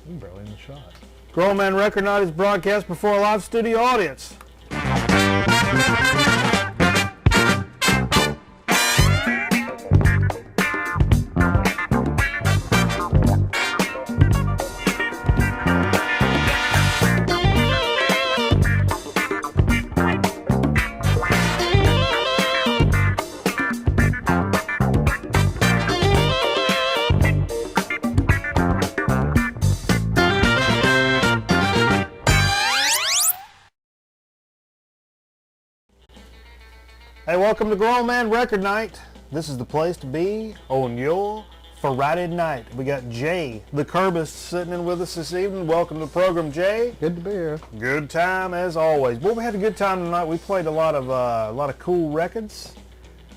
I'm barely in the shot. Grown Man Record Night is broadcast before a live studio audience. Hey, welcome to Grown Man Record Night. This is the place to be on your Friday night. We got Jay, the Curbist, sitting in with us this evening. Welcome to the program, Jay. Good to be here. Good time as always. Boy, we had a good time tonight. We played a lot of cool records.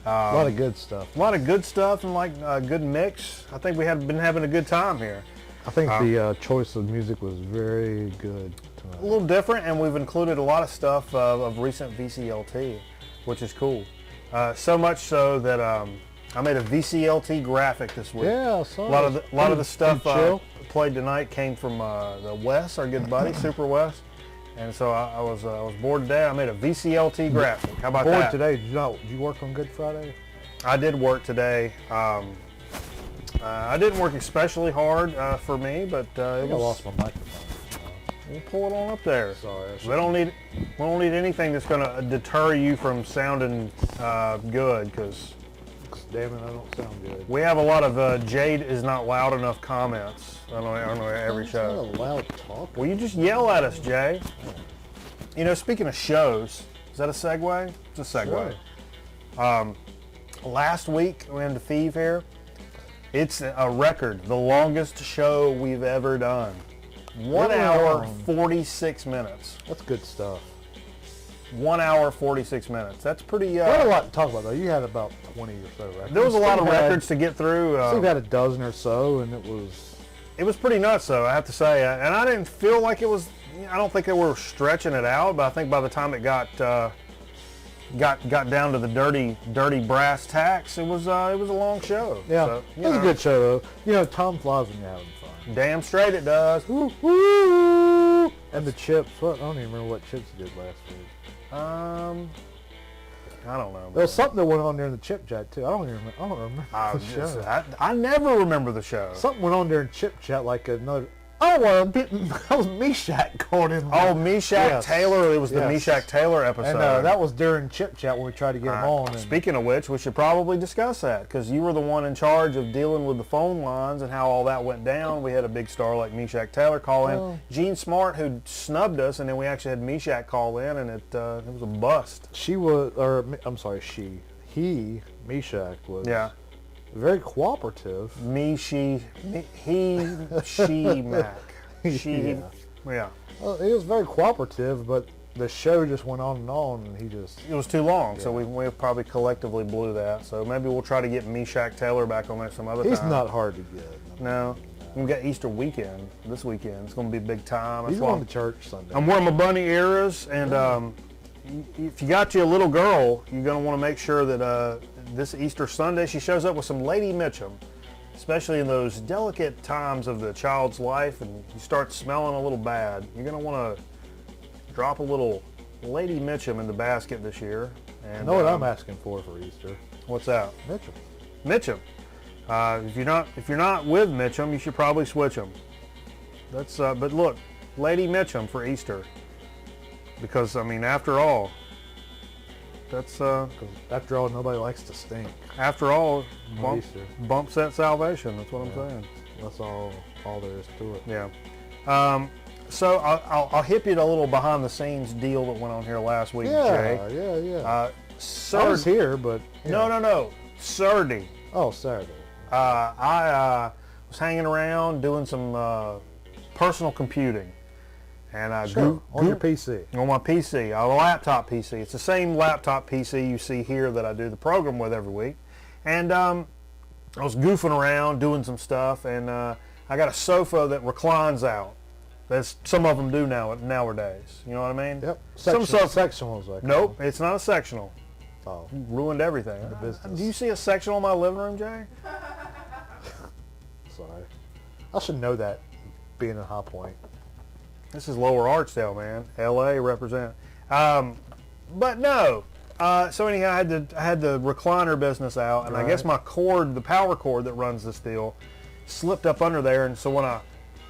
A lot of good stuff. A lot of good stuff and good mix. I think we have been having a good time here. I think the choice of music was very good tonight. A little different, and we've included a lot of stuff of recent VCLT, which is cool. So much so that I made a VCLT graphic this week. Yeah, I saw a lot of the stuff played tonight came from the Wes, our good buddy, Super Wes. And so I was bored today. I made a VCLT graphic. How about that? Bored today? Did you work on Good Friday? I did work today. I didn't work especially hard for me, but I lost my microphone. We'll pull it on up there. Sorry. We don't need anything that's going to deter you from sounding good, because damn it, I don't sound good. we have a lot of Jade is not loud enough comments on every show. Not a loud talk. Well, you just yell at us, Jay. You know, speaking of shows, is that a segue? It's a segue. Sure. Last week we had the Thief here. It's a record, the longest show we've ever done. 1 hour, 46 minutes. That's good stuff. 1 hour, 46 minutes. That's pretty... We had a lot to talk about, though. You had about 20 or so records. There was a lot of records to get through. Steve had a dozen or so, and it was... It was pretty nuts, though, I have to say. And I didn't feel like it was... I don't think they were stretching it out, but I think by the time it got down to the dirty brass tacks, it was a long show. Yeah, so, it was a good show, though. You know, time flies when you're having fun. Damn straight it does. Woo, woo. And the chips. What? I don't even remember what chips you did last week. I don't know. There was something that went on there in the Chip Chat too. I don't remember the show. I never remember the show. Something went on there in Chip Chat, like another. Oh, well, that was Meshack calling in. Oh, Meshack Taylor. It was the Meshack Taylor episode. And that was during Chip Chat when we tried to get him on. And speaking of which, we should probably discuss that, because you were the one in charge of dealing with the phone lines and how all that went down. We had a big star like Meshack Taylor call in. Gene Smart, who snubbed us, and then we actually had Meshack call in, and it was a bust. He, Meshack, was very cooperative. He, Mac. She, yeah. Well, he was very cooperative, but the show just went on, and he just... It was too long, so we probably collectively blew that. So maybe we'll try to get Meshack Taylor back on there some other time. He's not hard to get. No. We've got Easter weekend this weekend. It's going to be a big time. He's going to church Sunday. I'm wearing my bunny ears, and if you got you a little girl, you're going to want to make sure that this Easter Sunday she shows up with some Lady Mitchum, especially in those delicate times of the child's life, and you start smelling a little bad. You're going to want to drop a little Lady Mitchum in the basket this year. And, I know what I'm asking for Easter. What's that? Mitchum. If you're not with Mitchum, you should probably switch them. That's but look, Lady Mitchum for Easter, because I mean, after all, that's after all, nobody likes to stink. After all, bump set salvation. That's what I'm saying. That's all there is to it. Yeah. So I'll hip you to a little behind the scenes deal that went on here last week, Jay. Yeah. I was here, but no. Saturday. Oh, Saturday. I was hanging around doing some personal computing, and on your PC. On my PC, a laptop PC. It's the same laptop PC you see here that I do the program with every week, and I was goofing around doing some stuff, and I got a sofa that reclines out. That's some of them do nowadays. You know what I mean? Yep. Sectionals. Like nope, it's not a sectional. Oh. You ruined everything. The business. Do you see a sectional in my living room, Jay? Sorry. I should know that being in High Point. This is Lower Archdale, man. L.A. represent. But no. So anyhow, I had the recliner business out, and I guess my cord, the power cord that runs this deal, slipped up under there, and so when I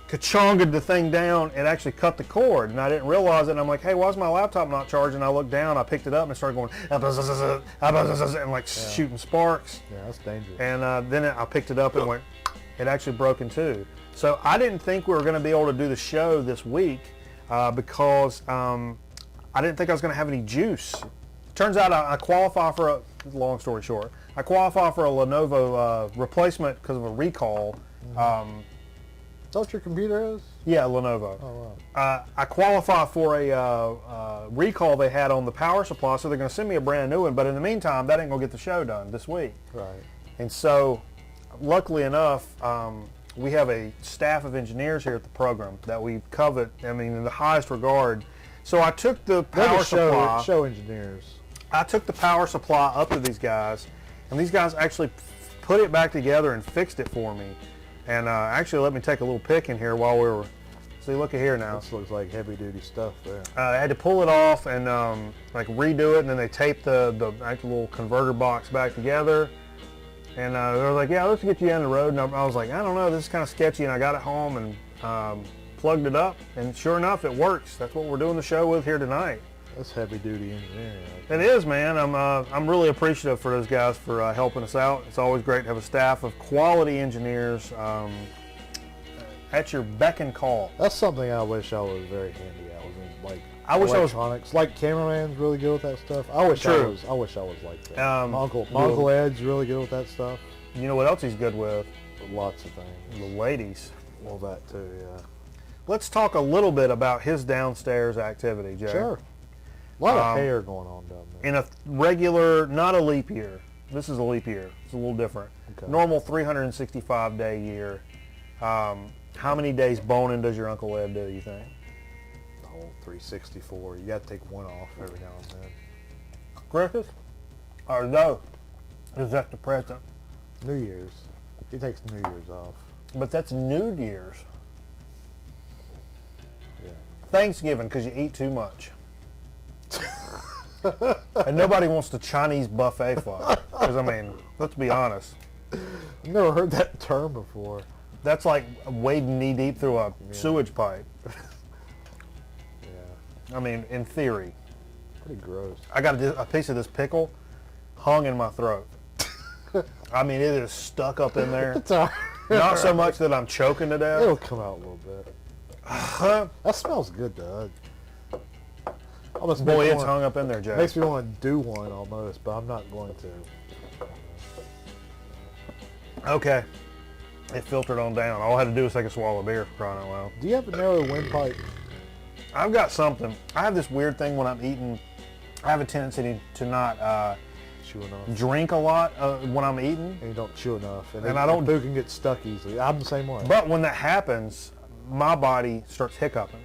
ka-chonged the thing down, it actually cut the cord, and I didn't realize it, and I'm like, hey, why is my laptop not charging? I looked down, I picked it up, and it started going, and like shooting sparks. Yeah, that's dangerous. And then I picked it up and went, it actually broke in two. So I didn't think we were going to be able to do the show this week because I didn't think I was going to have any juice. Turns out I qualify for a, long story short, I qualify for a Lenovo replacement because of a recall. Is that what your computer is? Yeah, Lenovo. Oh, wow. I qualify for a recall they had on the power supply, so they're going to send me a brand new one. But in the meantime, that ain't going to get the show done this week. Right. And so, luckily enough, we have a staff of engineers here at the program that we covet, I mean, in the highest regard. So I took the power supply. Show engineers. I took the power supply up to these guys, and these guys actually put it back together and fixed it for me. And actually, let me take a little pic in here while we were. See, look at here now. This looks like heavy-duty stuff there. I had to pull it off and like redo it, and then they taped the actual little converter box back together. And they were like, "Yeah, let's get you on the road." And I was like, "I don't know, this is kind of sketchy." And I got it home and plugged it up, and sure enough, it works. That's what we're doing the show with here tonight. That's heavy-duty engineering. It is, man. I'm really appreciative for those guys for helping us out. It's always great to have a staff of quality engineers at your beck and call. That's something I wish I was very handy at. Like I wish electronics. Like cameraman's really good with that stuff. I wish I was like that. My uncle Ed's really good with that stuff. You know what else he's good with? Lots of things. The ladies. Well, that too, yeah. Let's talk a little bit about his downstairs activity, Jay. Sure. A lot of hair going on down there. In a regular, not a leap year. This is a leap year. It's a little different. Okay. Normal 365-day year. How many days boning does your Uncle Ed do, you think? The whole 364. You got to take one off every now and then. Christmas? Or no? Is that the present? New Year's. He takes New Year's off. But that's New Year's. Yeah. Thanksgiving, because you eat too much. And nobody wants the Chinese buffet fuck. Because, I mean, let's be honest. I've never heard that term before. That's like wading knee deep through a sewage pipe. Yeah. I mean, in theory. Pretty gross. I got a piece of this pickle hung in my throat. I mean, it is stuck up in there. It's all right. Not so much that I'm choking to death. It'll come out a little bit. That smells good, though. Boy, it's hung up in there, Jay. Makes me want to do one almost, but I'm not going to. Okay. It filtered on down. All I had to do was take a swallow of beer, for crying out loud. Do you have a narrow windpipe? I've got something. I have this weird thing when I'm eating. I have a tendency to not Chew enough. drink a lot when I'm eating. And you don't chew enough. And I don't. Food can get stuck easily. I'm the same way. But when that happens, my body starts hiccuping.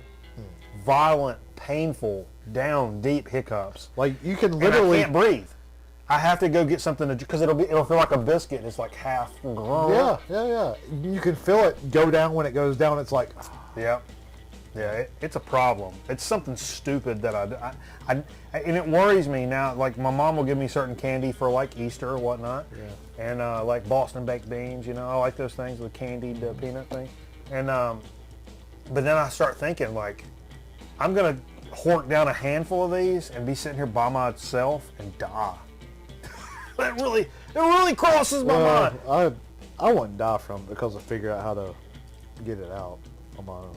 Violent, painful, down, deep hiccups. Like you can And literally. I can't breathe. I have to go get something to, because it'll feel like a biscuit. It's like half grown. Yeah. You can feel it go down when it goes down. It's like. Yep. Yeah, it's a problem. It's something stupid that I and it worries me now. Like my mom will give me certain candy for like Easter or whatnot, and like Boston baked beans. You know, I like those things with candied peanut thing. And but then I start thinking like, I'm gonna hork down a handful of these and be sitting here by myself and die. It really crosses my mind. I wouldn't die from it because I figure out how to get it out on my own.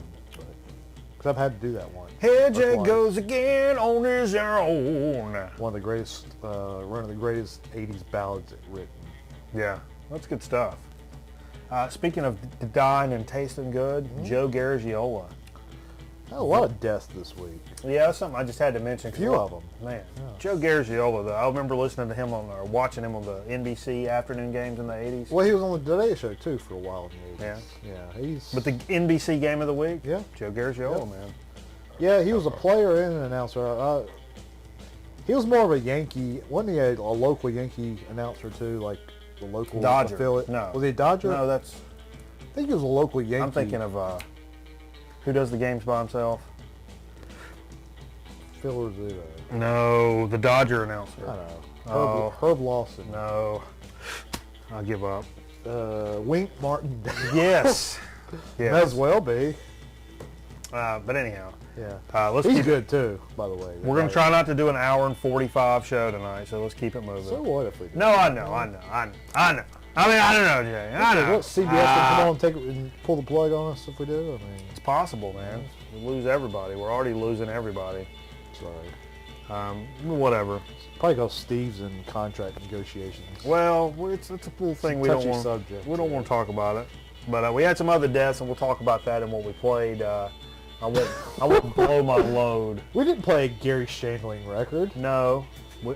Because I've had to do that once. Here Jay goes again on his own. One of the greatest 80s ballads written. Yeah, that's good stuff. Speaking of dying and tasting good, Joe Garagiola. A lot of deaths this week. Yeah, that's something I just had to mention. A few of them. Man, Joe Garagiola, though, I remember listening to him watching him on the NBC afternoon games in the 80s. Well, he was on the Today Show, too, for a while in the 80s. Yeah. But the NBC game of the week? Yeah. Joe Garagiola, man. Yeah, he was a player and an announcer. He was more of a Yankee. Wasn't he a local Yankee announcer, too, like the local Dodger. affiliate? No. Was he a Dodger? No, I think he was a local Yankee. I'm thinking of Who does the games by himself? Phil Rizzuto. No, the Dodger announcer. I know. Oh. Herb Lawson. No. I'll give up. Wink Martin. Yes. Yes. May as well be. But anyhow. Yeah. Let's He's keep good too, by the way. We're going to try not to do an hour and 45 show tonight, so let's keep it moving. So what if we do? No, I know. I mean, I don't know, Jay. I know. What, CBS can come on and take it and pull the plug on us if we do? I mean, it's possible, man. We lose everybody. We're already losing everybody. sorry. Whatever. Probably because Steve's in contract negotiations. Well, it's a cool thing. We Touchy don't want. subject. We don't want to talk about it. But we had some other deaths, and we'll talk about that and what we played. I won't blow my load. We didn't play a Gary Shandling record. No.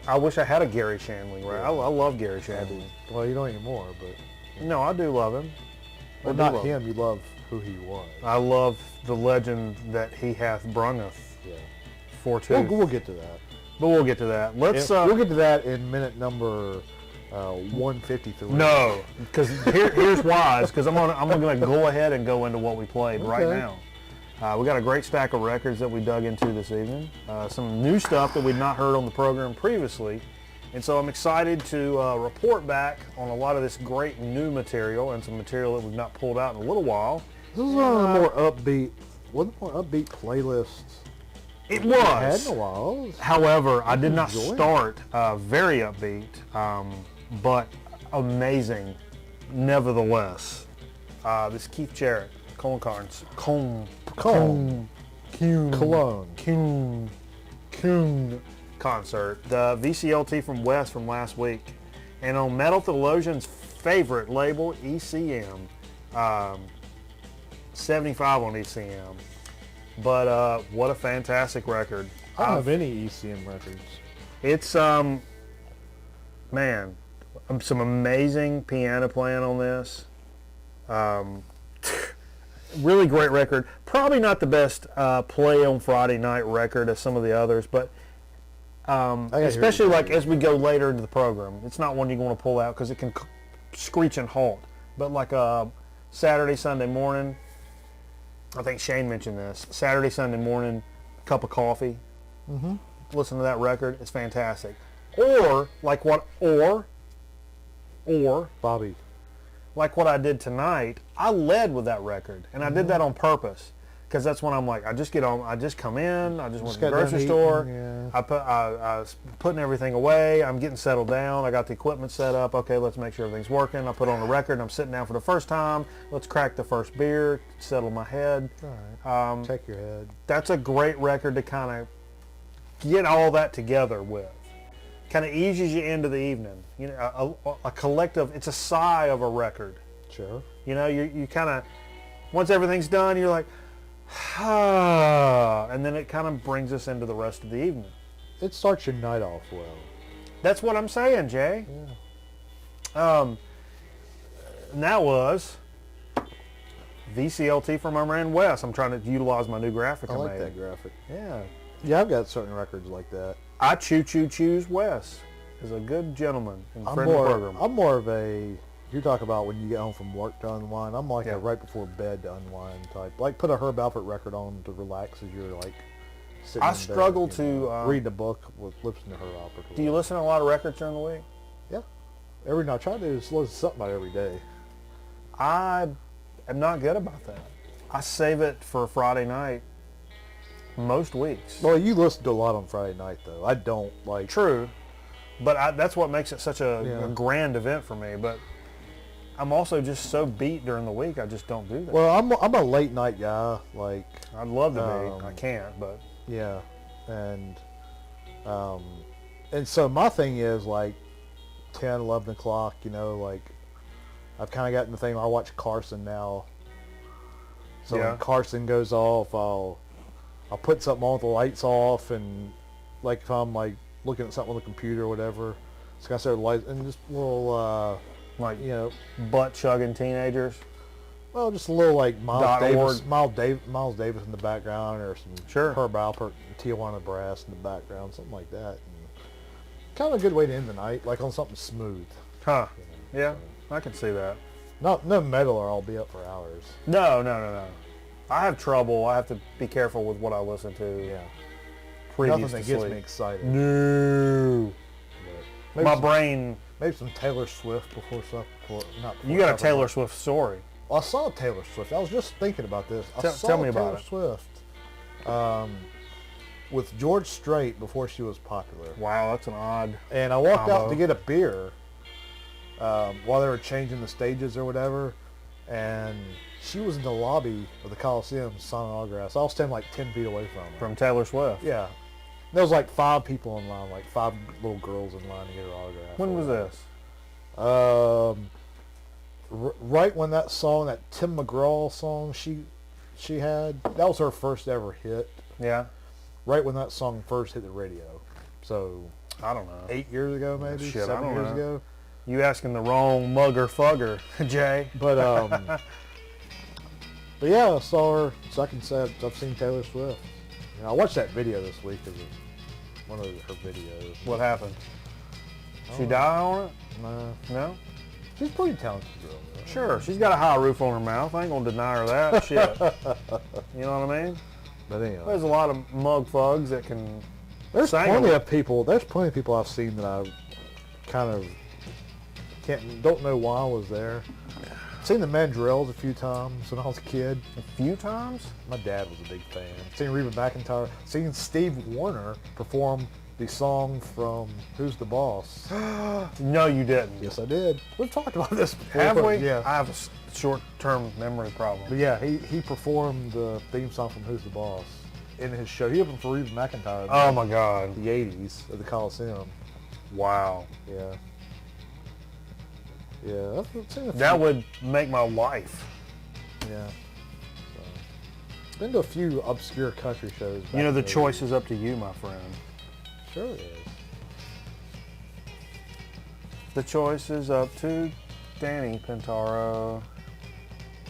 I wish I had a Gary Shandling record. I love Gary Shandling. Well, you don't anymore, but... No, I do love him. Well, not him. You love who he was. I love the legend that he hath brungeth. Yeah. Fortune. We'll get to that. But we'll get to that. We'll get to that in minute number 153. No, because here's why. Because I'm gonna go ahead and go into what we played right now. We got a great stack of records that we dug into this evening. Some new stuff that we'd not heard on the program previously. And so I'm excited to report back on a lot of this great new material and some material that we've not pulled out in a little while. This is one of the more upbeat playlists it we've had was. in a while. However, I did not start very upbeat, but amazing nevertheless. This Keith Jarrett, Cologne concert, the VCLT from West from last week, and on Metal Theologian's favorite label, ECM, 75 on ECM. But what a fantastic record! I don't have any ECM records. It's man, some amazing piano playing on this. Really great record. Probably not the best play on Friday night record as some of the others, but especially like as we go later into the program, it's not one you want to pull out because it can screech and halt. But like Saturday, Sunday morning, I think Shane mentioned this. Saturday, Sunday morning, cup of coffee. Mm-hmm. Listen to that record. It's fantastic. Or Bobby. Like what I did tonight, I led with that record, and I did that on purpose because that's when I'm like, I just come in, I just went to the grocery store, I was putting everything away, I'm getting settled down, I got the equipment set up, okay, let's make sure everything's working, I put on the record, and I'm sitting down for the first time, let's crack the first beer, settle my head. All right. Check your head. That's a great record to kind of get all that together with. Kind of eases you into the evening. You know, a collective. It's a sigh of a record. Sure. You know, you kind of once everything's done, you're like, ah, and then it kind of brings us into the rest of the evening. It starts your night off well. That's what I'm saying, Jay. Yeah. And that was VCLT from our man Wes. I'm trying to utilize my new graphic. I like that graphic. Yeah. Yeah, I've got certain records like that. I choose Wes is a good gentleman and friend of the program. I'm more of a, you talk about when you get home from work to unwind, I'm like a right before bed to unwind type. Like put a Herb Alpert record on to relax as you're like sitting in bed, struggle to read a book with listening to Herb Alpert. Do you listen to a lot of records during the week? Yeah. Every night. I try to listen to something about every day. I am not good about that. I save it for Friday night most weeks. Well, you listen to a lot on Friday night, though. I don't like. True, but that's what makes it such a grand event for me. But I'm also just so beat during the week. I just don't do that. Well, I'm a late night guy. Like I'd love to be. I can't, but yeah, and so my thing is like 10, 11 o'clock. You know, like I've kind of gotten the thing where I watch Carson now. So when Carson goes off, I'll put something on with the lights off, and like if I'm like looking at something on the computer or whatever, it's got to start the lights and just a little like butt chugging teenagers. Well, just a little like Miles Davis in the background, or some Herb Alpert and Tijuana Brass in the background, something like that. And kind of a good way to end the night, like on something smooth. Huh? Yeah, I can see that. No metal, or I'll be up for hours. No. I have trouble. I have to be careful with what I listen to. Yeah. Previous Nothing that to gets sleep. me excited. No. My brain. Maybe some Taylor Swift before stuff. You got a Taylor Swift story. Well, I saw Taylor Swift. I was just thinking about this. I saw tell me about it. Taylor Swift with George Strait before she was popular. Wow, that's an odd. And I walked combo. out to get a beer while they were changing the stages or whatever, and she was in the lobby of the Coliseum signing autographs. I was standing like 10 feet away from her. From Taylor Swift. Yeah. There was like 5 people in line, like 5 little girls in line to get her autograph. When was this? Right when that song, that Tim McGraw song she had, that was her first ever hit. Yeah. Right when that song first hit the radio. So, I don't know. 8 years ago maybe, Shit, 7 years ago. You asking the wrong mugger fugger, Jay. But yeah, I saw her. So I can say I've seen Taylor Swift. You know, I watched that video this week of one of her videos. What happened? She die on it? Nah. No? She's a pretty talented girl. Though. Sure, she's got a high roof on her mouth. I ain't gonna deny her that. Shit. You know what I mean? But anyway. There's a lot of mug fugs that can There's sing plenty a- of people I've seen that I kind of don't know why I was there. Seen the Mandrills a few times when I was a kid. A few times? My dad was a big fan. Seen Reba McEntire. Seen Steve Wariner perform the song from Who's the Boss. No, you didn't. Yes, I did. We've talked about this before. Have we? Yeah. I have a short-term memory problem. But yeah, he performed the theme song from Who's the Boss in his show. He opened for Reba McEntire Oh my God. in the 80s at the Coliseum. Wow. Yeah. Yeah, I've seen a few. That would make my life. Yeah. So, been to a few obscure country shows. You know, back the in choice 80s. is up to you, my friend. Sure it is. The choice is up to Danny Pintaro.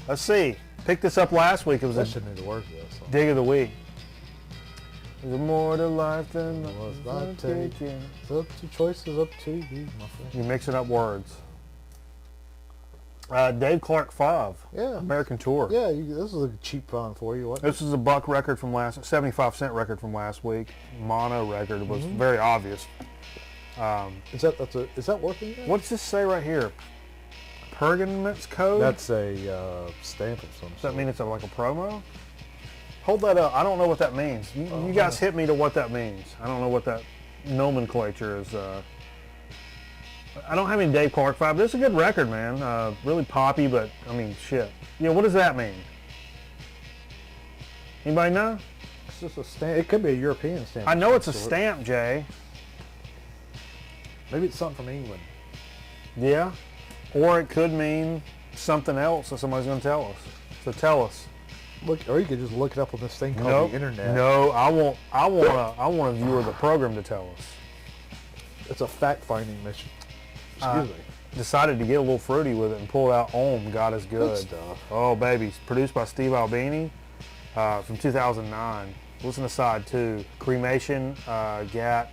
Let's see. Picked this up last week. It was I a shouldn't need to work this. So. dig of the week. There's more to life than Was I'm not taken. taking. So the choice is up to you, my friend. You're mixing up words. Dave Clark 5. Yeah. American Tour. Yeah, this is a cheap fun for you. What? This is a buck record from 75-cent record from last week. Mono record. It was very obvious. Is that working? Yet? What's this say right here? Pergamen's code? That's a stamp of some Does sort. that mean it's like a promo? Hold that up. I don't know what that means. You guys hit me to what that means. I don't know what that nomenclature is. I don't have any Dave Clark 5, but it's a good record, man. Really poppy, but, I mean, shit. You know, what does that mean? Anybody know? It's just a stamp. It could be a European stamp. I know it's a of some sort. stamp, Jay. Maybe it's something from England. Yeah. Or it could mean something else that somebody's going to tell us. So tell us. Look, or you could just look it up on this thing called Nope. the internet. No, I want a viewer of the program to tell us. It's a fact-finding mission. Excuse me. Decided to get a little fruity with it and pulled out Ohm, God is Good. Good stuff. Oh, baby. Produced by Steve Albini from 2009. Listen to side 2. Cremation, GAT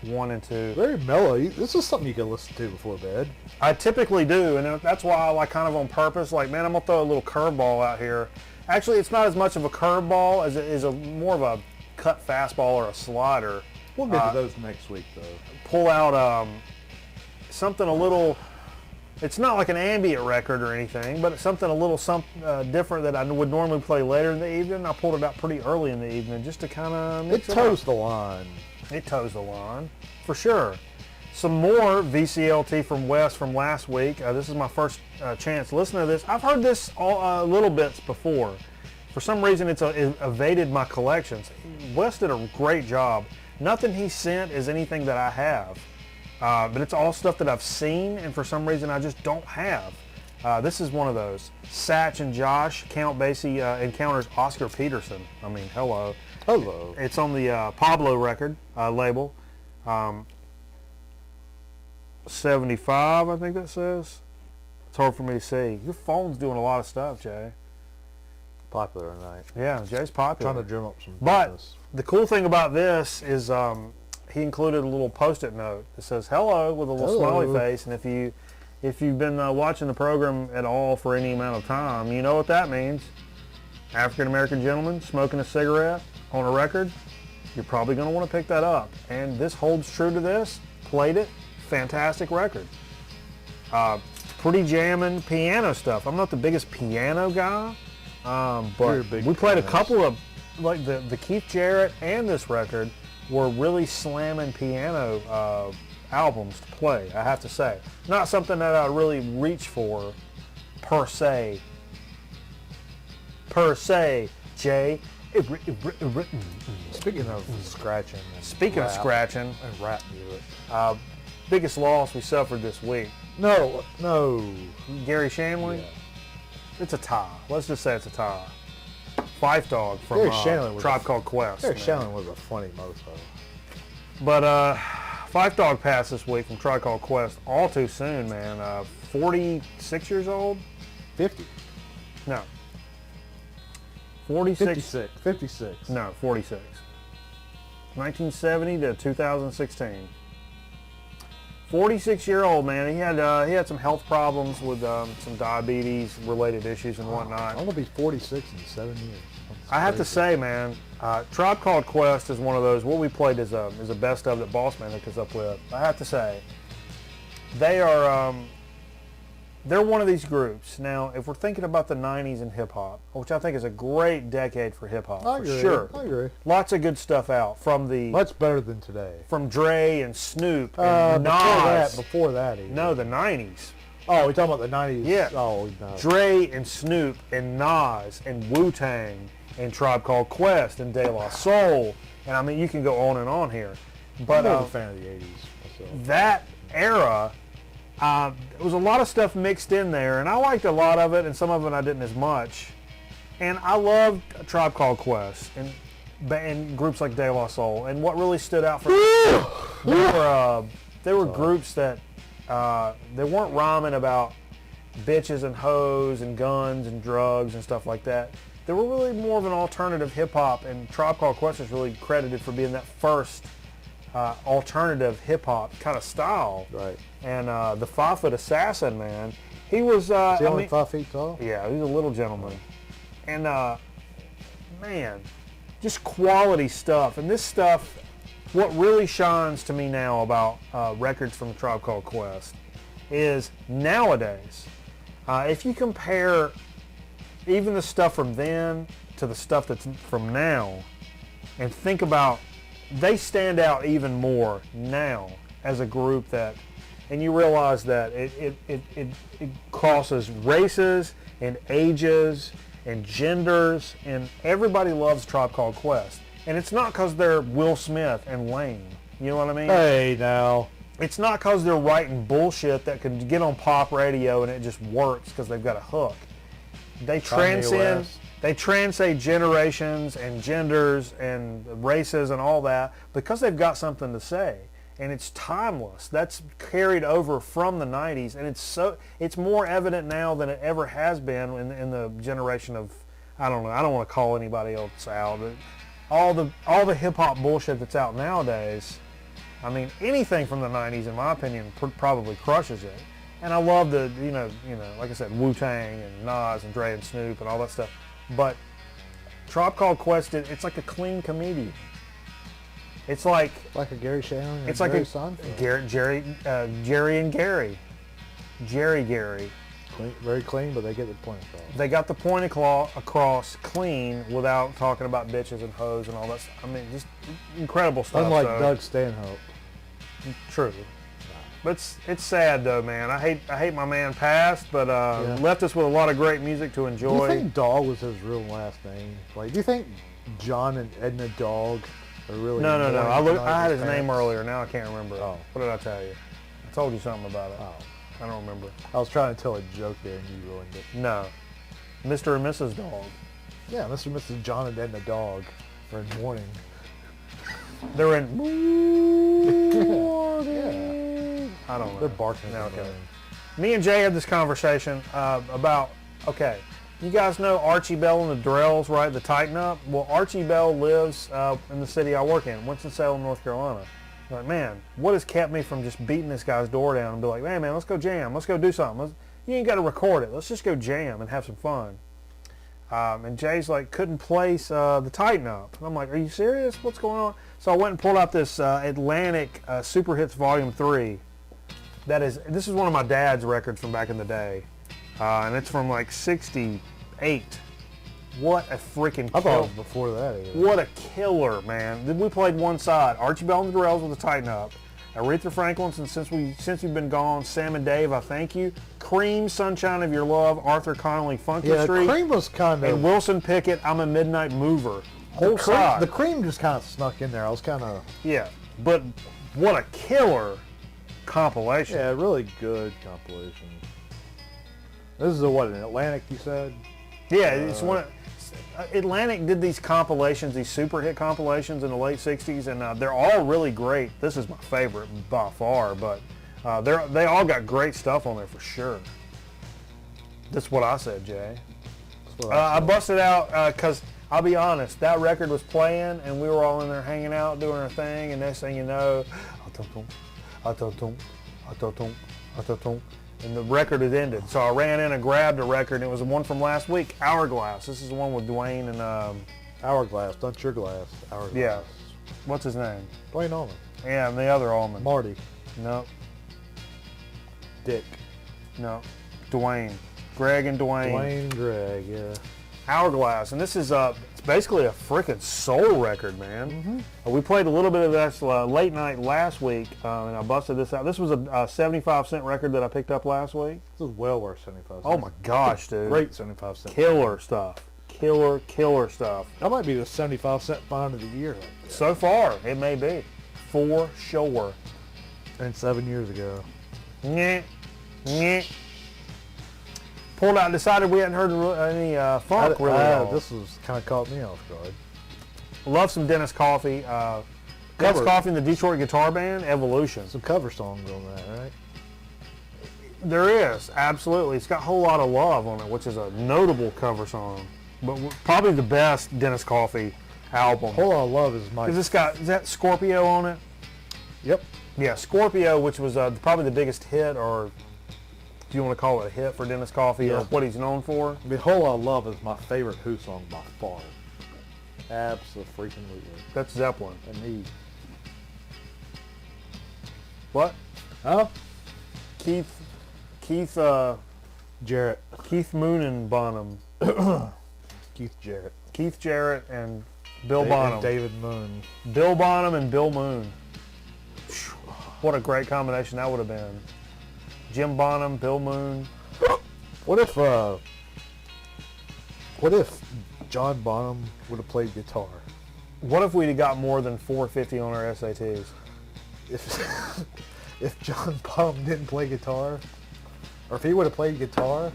1 and 2. Very mellow. This is something you can listen to before bed. I typically do, and that's why I like kind of on purpose, like, man, I'm going to throw a little curveball out here. Actually, it's not as much of a curveball as it is more of a cut fastball or a slider. We'll get to those next week, though. Pull out something a little, it's not like an ambient record or anything, but it's something a little different that I would normally play later in the evening. I pulled it out pretty early in the evening just to kind of It toes the line. It toes the line, for sure. Some more VCLT from Wes from last week. This is my first chance listening to this. I've heard this little bits before. For some reason, it evaded my collections. Wes did a great job. Nothing he sent is anything that I have. But it's all stuff that I've seen, and for some reason I just don't have. This is one of those. Satch and Josh, Count Basie encounters Oscar Peterson. I mean, hello. Hello. It's on the Pablo record label. 75, I think that says. It's hard for me to see. Your phone's doing a lot of stuff, Jay. Popular tonight. Yeah, Jay's popular. Trying to drum up some But business. the cool thing about this is he included a little post-it note that says hello with a little Hello. smiley face, and if you've been watching the program at all for any amount of time, you know what that means. African-American gentleman smoking a cigarette on a record, you're probably going to want to pick that up. And this holds true to this. Played it. Fantastic record. Pretty jamming piano stuff. I'm not the biggest piano guy, but we played a couple of, like the Keith Jarrett and this record were really slamming piano albums to play, I have to say. Not something that I really reach for, per se, Jay. Speaking of scratching. Of scratching. And rap music. Biggest loss we suffered this week. No. Gary Shanley? Yeah. It's a tie. Let's just say it's a tie. Fife Dog from Tribe Called Quest. Gary Shanley was a funny mofo. But Fife Dog passed this week from Tribe Called Quest all too soon, man. 46 years old? 50. No. 46. 56. No, 46. 1970 to 2016. 46-year-old man. He had some health problems with some diabetes-related issues and whatnot. I'm gonna be 46 in 7 years. I have to say, man, Tribe Called Quest is one of those. What we played is a best of that Bossman hooked us up with. I have to say, they are. They're one of these groups. Now, if we're thinking about the 90s and hip-hop, which I think is a great decade for hip-hop, for sure. I agree. Lots of good stuff out from the... Much better than today. From Dre and Snoop and Nas. Before that even. No, the 90s. Oh, we're talking about the 90s? Yeah. Oh, no. Dre and Snoop and Nas and Wu-Tang and Tribe Called Quest and De La Soul. And, I mean, you can go on and on here. But I'm a fan of the 80s myself. That era... there was a lot of stuff mixed in there, and I liked a lot of it, and some of it I didn't as much. And I loved A Tribe Called Quest and groups like De La Soul. And what really stood out for me, they were groups that they weren't rhyming about bitches and hoes and guns and drugs and stuff like that. They were really more of an alternative hip hop, and Tribe Called Quest is really credited for being that first alternative hip hop kind of style. Right. And the 5 Foot Assassin, man, he was. Is he only 5 feet tall? Yeah, he's a little gentleman. And man, just quality stuff. And this stuff, what really shines to me now about records from Tribe Called Quest is nowadays, if you compare even the stuff from then to the stuff that's from now, and think about, they stand out even more now as a group that, and you realize that it crosses races and ages and genders, and everybody loves Tribe Called Quest. And it's not because they're Will Smith and lame. You know what I mean? Hey, now. It's not because they're writing bullshit that can get on pop radio and it just works because they've got a hook. They transcend generations and genders and races and all that because they've got something to say. And it's timeless. That's carried over from the 90s, and it's more evident now than it ever has been in the generation of, I don't know, I don't want to call anybody else out, but all the hip hop bullshit that's out nowadays. I mean, anything from the 90s, in my opinion, probably crushes it. And I love the, you know, like I said, Wu-Tang and Nas and Dre and Snoop and all that stuff. But Tribe Called Quest, it's like a clean comedian. It's like a Gary Shanley. It's like Jerry and Gary. Gary. Very clean, but they get the point across. They got the point across clean without talking about bitches and hoes and all that stuff. I mean, just incredible stuff. Unlike Doug Stanhope. True. But it's sad though, man. I hate my man passed, but left us with a lot of great music to enjoy. Do you think Dog was his real last name? Like, do you think John and Edna Dog are really? No. I had his name earlier. Now I can't remember. Oh. What did I tell you? I told you something about it. Oh. I don't remember. I was trying to tell a joke there and you ruined it. No. Mr. and Mrs. Dog. Yeah, Mr. and Mrs. John and Edna Dog are in mourning. They're in mourning. Yeah. I don't know. They're barking. No, okay. Me and Jay had this conversation about, okay, you guys know Archie Bell and the Drells, right? The Tighten Up? Well, Archie Bell lives in the city I work in, Winston-Salem, North Carolina. I'm like, man, what has kept me from just beating this guy's door down and be like, hey, man, let's go jam. Let's go do something. You ain't got to record it. Let's just go jam and have some fun. And Jay's like, couldn't place the Tighten Up. And I'm like, are you serious? What's going on? So I went and pulled out this Atlantic Super Hits Volume 3. This is one of my dad's records from back in the day. And it's from like 68. What a freaking I thought it was before that. Either. What a killer, man. We played one side. Archie Bell and the Durrells with the Tighten Up. Aretha Franklin's and Since You've Been Gone, Sam and Dave, I Thank You. Cream, Sunshine of Your Love, Arthur Connolly, Funky Street. Cream was kind of... And Wilson Pickett, I'm a Midnight Mover. Whole side. The Cream just kind of snuck in there. I was kind of... Yeah, but what a killer compilation. Yeah, really good compilation. This is an Atlantic, you said? Yeah, it's one of... Atlantic did these compilations, these super hit compilations in the late 60s, and they're all really great. This is my favorite by far, but they all got great stuff on there for sure. That's what I said, Jay. I busted out because, I'll be honest, that record was playing, and we were all in there hanging out, doing our thing, and next thing you know, and the record had ended. So I ran in and grabbed a record, and it was the one from last week, Hourglass. This is the one with Dwayne and... Hourglass, Dunch Your Glass. Hourglass. Yeah. What's his name? Dwayne Allman. Yeah, and the other Allman. Marty. No. Dick. No. Dwayne. Greg and Dwayne. Dwayne and Greg, yeah. Hourglass, and this is it's basically a freaking soul record, man. Mm-hmm. We played a little bit of this late night last week, and I busted this out. This was a 75-cent record that I picked up last week. This is well worth 75 cents. Oh my gosh, dude. Great 75 cents. Killer stuff. Killer stuff. That might be the 75-cent find of the year. Right there. So far, it may be. For sure. And 7 years ago. Nyeh. Pulled out and decided we hadn't heard any funk really at all. This was kind of caught me off guard. Love some Dennis Coffey. Dennis Coffey and the Detroit Guitar Band, Evolution. Some cover songs on that, right? There is, absolutely. It's got a whole lot of love on it, which is a notable cover song. But probably the best Dennis Coffey album. Whole Lot of Love is my... Is that Scorpio on it? Yep. Yeah, Scorpio, which was probably the biggest hit, or do you want to call it a hit for Dennis Coffey, or what he's known for? I mean, Whole Lot of Love is my favorite Who song by far. Absolutely. That's Zeppelin. And he... What? Huh? Keith Jarrett. Keith Moon and Bonham. Keith Jarrett and Bill Bonham. And David Moon. Bill Bonham and Bill Moon. What a great combination that would have been. Jim Bonham, Bill Moon. What if John Bonham would have played guitar? What if we'd have got more than 450 on our SATs? If John Bonham didn't play guitar, or if he would have played guitar,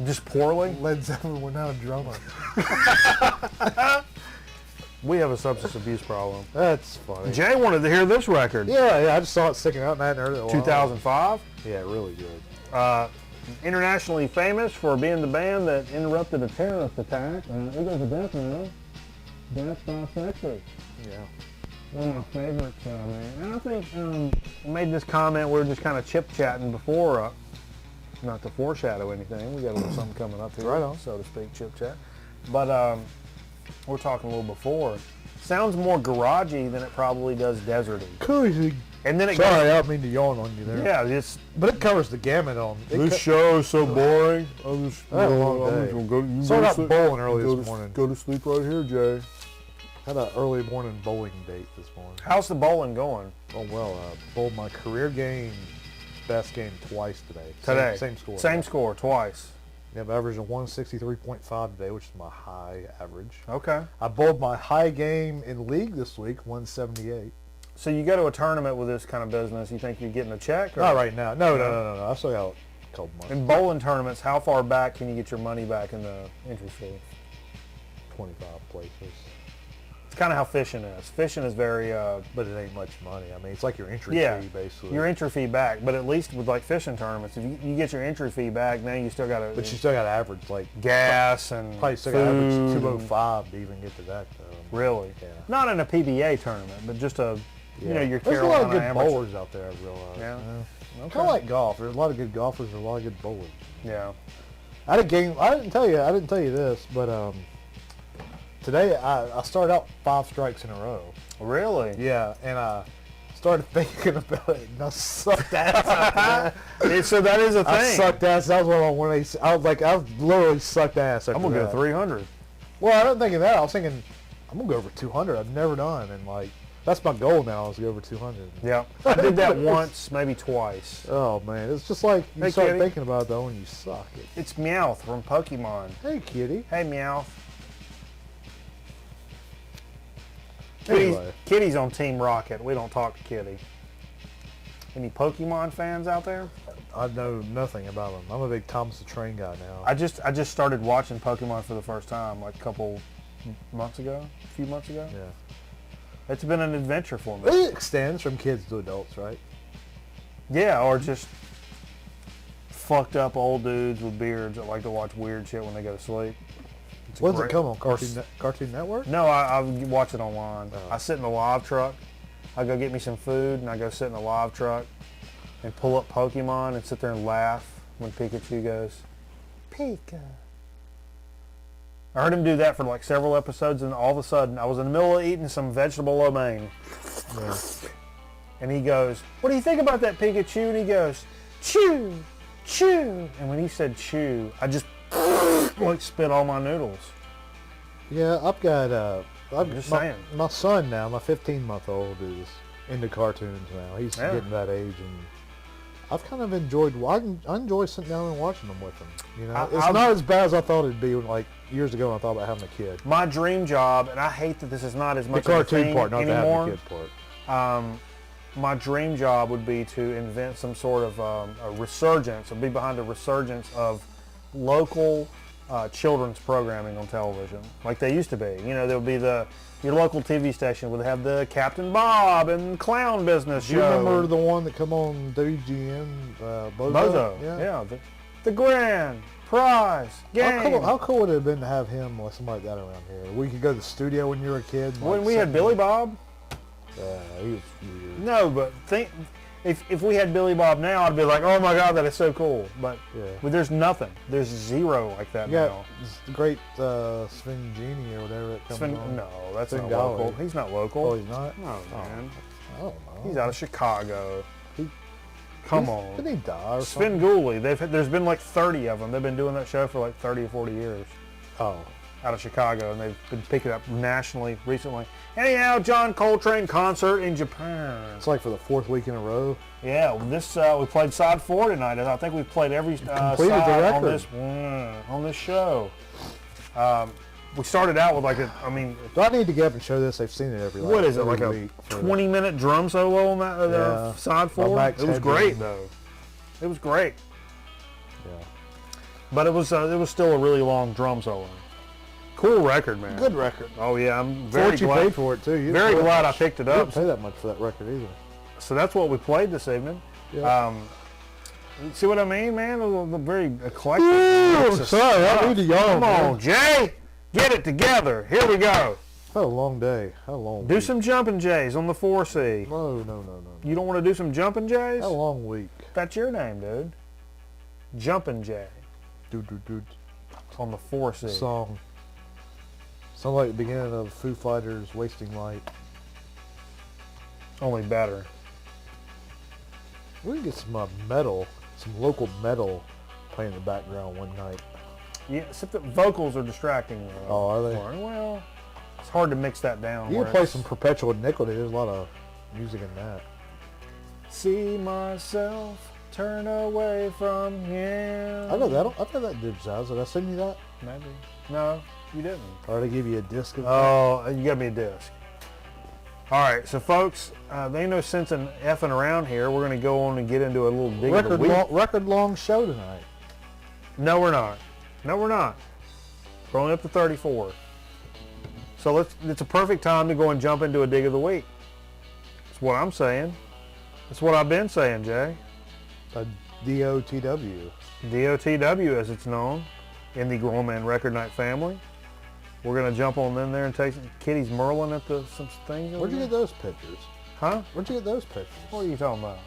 just poorly, Led Zeppelin would not a drummer. We have a substance abuse problem. That's funny. Jay wanted to hear this record. Yeah, I just saw it sticking out and I hadn't heard it in a while. 2005. Yeah, really good. Internationally famous for being the band that interrupted a terrorist attack. It goes to death now. Death by Sexy. Yeah. One of my favorites, man. And I think I made this comment, we were just kind of chip-chatting before, not to foreshadow anything. We got a little something coming up here, right on, so to speak, chip-chat. But we're talking a little before. Sounds more garagey than it probably does deserty. Cozy. And then it Sorry, I don't mean to yawn on you there. Yeah, but it covers the gamut on. This show is so boring. I had a long day. Started out bowling early this morning. Go to sleep right here, Jay. Had an early morning bowling date this morning. How's the bowling going? Oh well, bowled my career game, best game twice today. Same score. Same score twice. Yeah, I've averaged a 163.5 today, which is my high average. Okay. I bowled my high game in league this week, 178. So you go to a tournament with this kind of business, you think you're getting a check? Or? Not right now. No. I still got a couple months. In bowling tournaments, how far back can you get your money back in the entry fee? 25 places. It's kind of how fishing is. Fishing is very... but it ain't much money. I mean, it's like your entry fee, basically. Your entry fee back. But at least with like fishing tournaments, if you get your entry fee back, now you still got to... But you still got to average like... gas and probably still got to average 205 to even get to that, though. Really? Yeah. Not in a PBA tournament, but just a... Yeah. You know, your There's Carolina a lot of good amateur. bowlers out there, I realize. Yeah. Okay. Kind of like golf. There's a lot of good golfers and a lot of good bowlers. Yeah. I didn't tell you this, but today I started out 5 strikes in a row. Really? Yeah, and I started thinking about it, and I sucked ass after that. So that is a thing. I sucked ass. That was one of my I was like, I literally sucked ass after I'm gonna that. go 300. Well, I wasn't thinking that. I was thinking, I'm gonna go over 200. I've never done, and like that's my goal now is to go over 200. Yeah, I did that once, maybe twice. Oh man, it's just like you start kitty. thinking about it though, and you suck it. It's Meowth from Pokemon. Hey, kitty. Hey, Meowth. Anyway. Kitty's on Team Rocket. We don't talk to Kitty. Any Pokemon fans out there? I know nothing about them. I'm a big Thomas the Train guy now. I just started watching Pokemon for the first time like a few months ago. Yeah. It's been an adventure for me. It extends from kids to adults, right? Yeah, or just fucked up old dudes with beards that like to watch weird shit when they go to sleep. When does it come on? Cartoon Network? No, I watch it online. Oh. I sit in the live truck. I go get me some food, and I go sit in the live truck and pull up Pokemon and sit there and laugh when Pikachu goes, Pika. I heard him do that for like several episodes, and all of a sudden, I was in the middle of eating some vegetable lo mein. Yeah. And he goes, what do you think about that, Pikachu? And he goes, chew, chew. And when he said chew, I just like spit all my noodles. Yeah, I've got just saying. My son now, my 15-month-old is into cartoons now. He's getting that age, and I've kind of enjoyed. I enjoy sitting down and watching them with him. You know, it's not as bad as I thought it'd be like years ago when I thought about having a kid. My dream job, and I hate that this is not as much the of a thing cartoon part, not anymore. the having a kid part. My dream job would be to invent some sort of a resurgence, or be behind a resurgence of local children's programming on television, like they used to be. You know, there would be your local TV station would have the Captain Bob and Clown Business Do you show. remember the one that come on WGN? Bozo? Yeah. The Grand Prize Game. How cool would it have been to have him or somebody like that around here? We could go to the studio when you were a kid. And, When we had Billy Bob. Yeah, he was weird. No, but if we had Billy Bob now, I'd be like, oh my God, that is so cool. But there's nothing. There's zero like that now. The great Sven Genie or whatever it comes on. No, that's Sven not local. Galley. He's not local. Oh, he's not? No, man. I don't know. He's out of Chicago. Come on. Didn't he die or Sven something? Gulli. There's been like 30 of them. They've been doing that show for like 30 or 40 years. Oh. Out of Chicago, and they've been picking up nationally recently. Anyhow, John Coltrane concert in Japan. It's like for the 4th week in a row. Yeah, we played side 4 tonight, and I think we've played every side the record. on this show. We started out with like Do I need to get up and show this? They've seen it every what is it, like a week 20-minute drum solo on that side 4? It was great though. It was great. Yeah. But it was still a really long drum solo. Cool record, man. Good record. Oh yeah, I'm very you glad. paid for it too. You Very glad I picked it You up. didn't pay that much for that record either. So that's what we played this evening. Yeah. See what I mean, man? A very eclectic. Ooh, sorry, I need to yawn. Come on, Jay. Get it together. Here we go. Had a long day. Had a long Do week. some jumping jays on the 4C. No. You don't want to do some jumping jays? Had a long week. That's your name, dude. Jumping Jay Dude. on the 4C. Song. Sounds like the beginning of Foo Fighters' Wasting Light. Only better. We can get some metal, some local metal playing in the background one night. Yeah, except the vocals are distracting. Oh, are they? Well, it's hard to mix that down. You can play some Perpetual Nickelty. There's a lot of music in that. See myself turn away from him. I got that. I've got that digitized. Did I send you that? Maybe. No, you didn't. Or did I give you a disc of that? Oh, you got me a disc. All right, so folks, there ain't no sense in effing around here. We're going to go on and get into a little dig of the week. Record long show tonight. No, we're not. We're only up to 34. So it's a perfect time to go and jump into a dig of the week. That's what I'm saying. That's what I've been saying, Jay. A DOTW. DOTW, as it's known, in the Grown Man Record Night family. We're going to jump on in there and take Kitty's Merlin at some things. Where'd you get those pictures? Huh? Where'd you get those pictures? What are you talking about?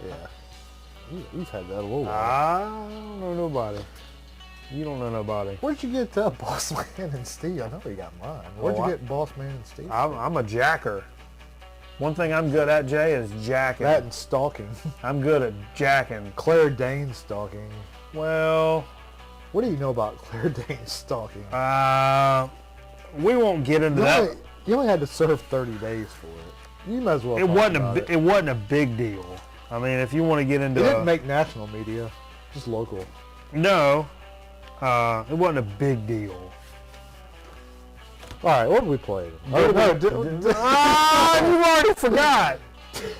Yeah. You've had that a little while. I don't know nobody. You don't know nobody. Where'd you get Boss Man and Steve? I know you got mine. Where'd you get Boss Man and Steve? I'm a jacker. One thing I'm good at, Jay, is jacking. That and stalking. I'm good at jacking. Claire Danes stalking. Well, what do you know about Claire Danes stalking? We won't get into that. You only had to serve 30 days for it. You might as well. It wasn't a big deal. I mean, if you want to get into, it didn't make national media, just local. No, it wasn't a big deal. All right, what did we play? You've already forgot.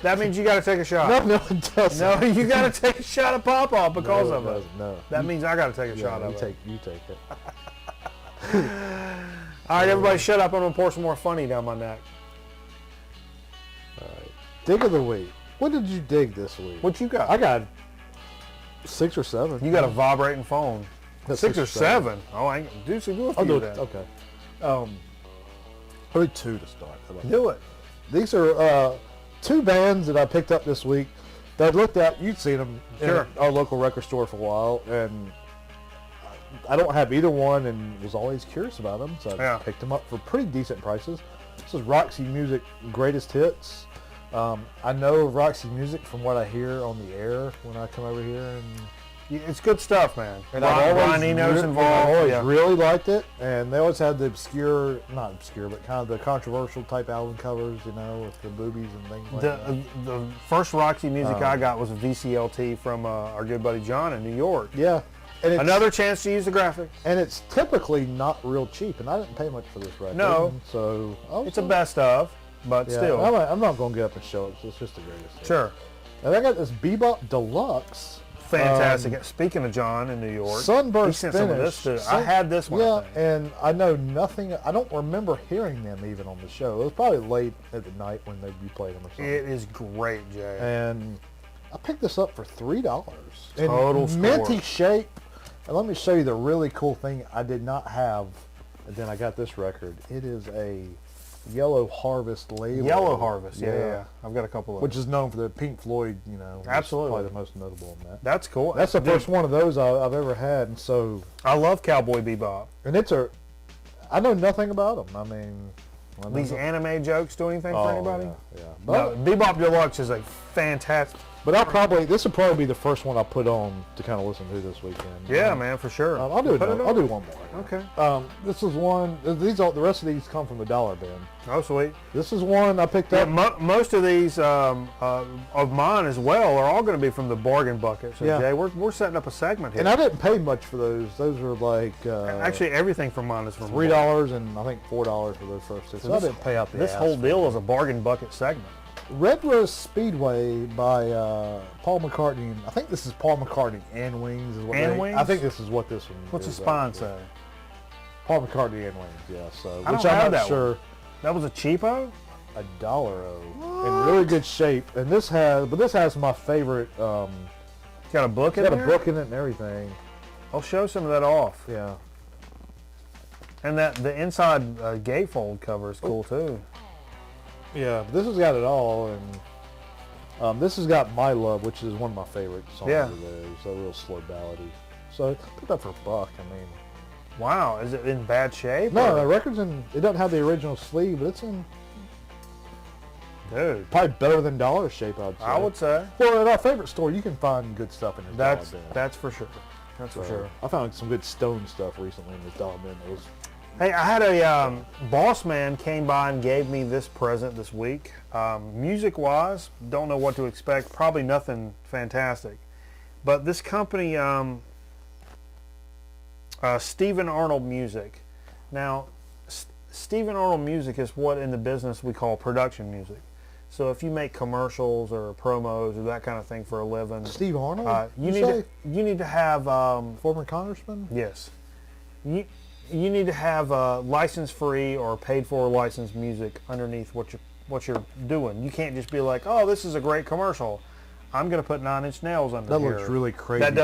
That means you got to take a shot. No, it doesn't. No, you got to take a shot of Pop-Off because of it. No. That means I got to take a shot of it. You take it. All right, everybody shut up. I'm going to pour some more funny down my neck. All right. Dig of the week. What did you dig this week? What you got? I got 6 or 7. You got a vibrating phone. 6 or 7? Oh, I ain't do a few then. Okay. Probably 2 to start. Do it. These are 2 bands that I picked up this week that I've looked at. You've seen them in our local record store for a while, and I don't have either one and was always curious about them, so I picked them up for pretty decent prices. This is Roxy Music Greatest Hits. I know of Roxy Music from what I hear on the air when I come over here, and it's good stuff, man. And I've always really liked it, and they always had the not obscure, but kind of the controversial type album covers, you know, with the boobies and things like that. The first Roxy Music I got was a VCLT from our good buddy John in New York. Yeah. And another chance to use the graphic. And it's typically not real cheap, and I didn't pay much for this record. No. So it's a best of, but still. I'm not going to get up and show it, so it's just the greatest hit. Sure. And I got this Bebop Deluxe. Fantastic. Speaking of John in New York, Sunburst he sent some of this too. I had this one. Yeah, and I know nothing. I don't remember hearing them even on the show. It was probably late at the night when you played them or something. It is great, Jay. And I picked this up for $3. Total in minty shape. And let me show you the really cool thing I did not have, and then I got this record. It is a Yellow Harvest label. Yellow Harvest, yeah. I've got a couple of which is known for the Pink Floyd, you know. Absolutely. Probably the most notable in that. That's cool. That's the first one of those I've ever had, and so. I love Cowboy Bebop. And I know nothing about them. I mean. These anime jokes do anything for anybody? Yeah. No, Bebop Deluxe is a fantastic. But this will probably be the first one I put on to kind of listen to this weekend. Yeah, man, for sure. I'll do one more. Okay. This is one. The rest of these come from the Dollar Bin. Oh, sweet. This is one I picked up. Most of these of mine as well are all going to be from the bargain bucket. So Jay, we're setting up a segment here. And I didn't pay much for those. Those were like actually everything from mine is from $3 and I think $4 for those first 2. So I didn't pay out the. This whole deal is a bargain bucket segment. Red Rose Speedway by Paul McCartney. I think this is Paul McCartney and Wings. Wings? I think this is what this one What's is. the spine say? Paul McCartney and Wings, yeah. So, I'm not sure. That was a cheapo? $1 in really good shape. And this has my favorite. Got a book in there? Got a book in it and everything. I'll show some of that off. Yeah. And the inside gatefold cover is cool too. Yeah, but this has got it all, and this has got My Love, which is one of my favorite songs of theirs. A real slow ballady. So I picked up for $1. I mean, wow, is it in bad shape? No, the record's in. It doesn't have the original sleeve, but it's in. Dude, probably better than Dollar shape, I'd say. I would say. Well, at our favorite store, you can find good stuff in this Dollar Bin. That's for sure. That's for sure. I found some good Stone stuff recently in this Dollar Bin. It was. Hey, I had a boss man came by and gave me this present this week. Music-wise, don't know what to expect. Probably nothing fantastic. But this company, Stephen Arnold Music. Now, Stephen Arnold Music is what in the business we call production music. So if you make commercials or promos or that kind of thing for a living, Steve Arnold, you need to have former congressman. Yes. You need to have license-free or paid-for licensed music underneath what you're doing. You can't just be like, oh, this is a great commercial. I'm going to put 9 Inch Nails under here. That looks really crazy. That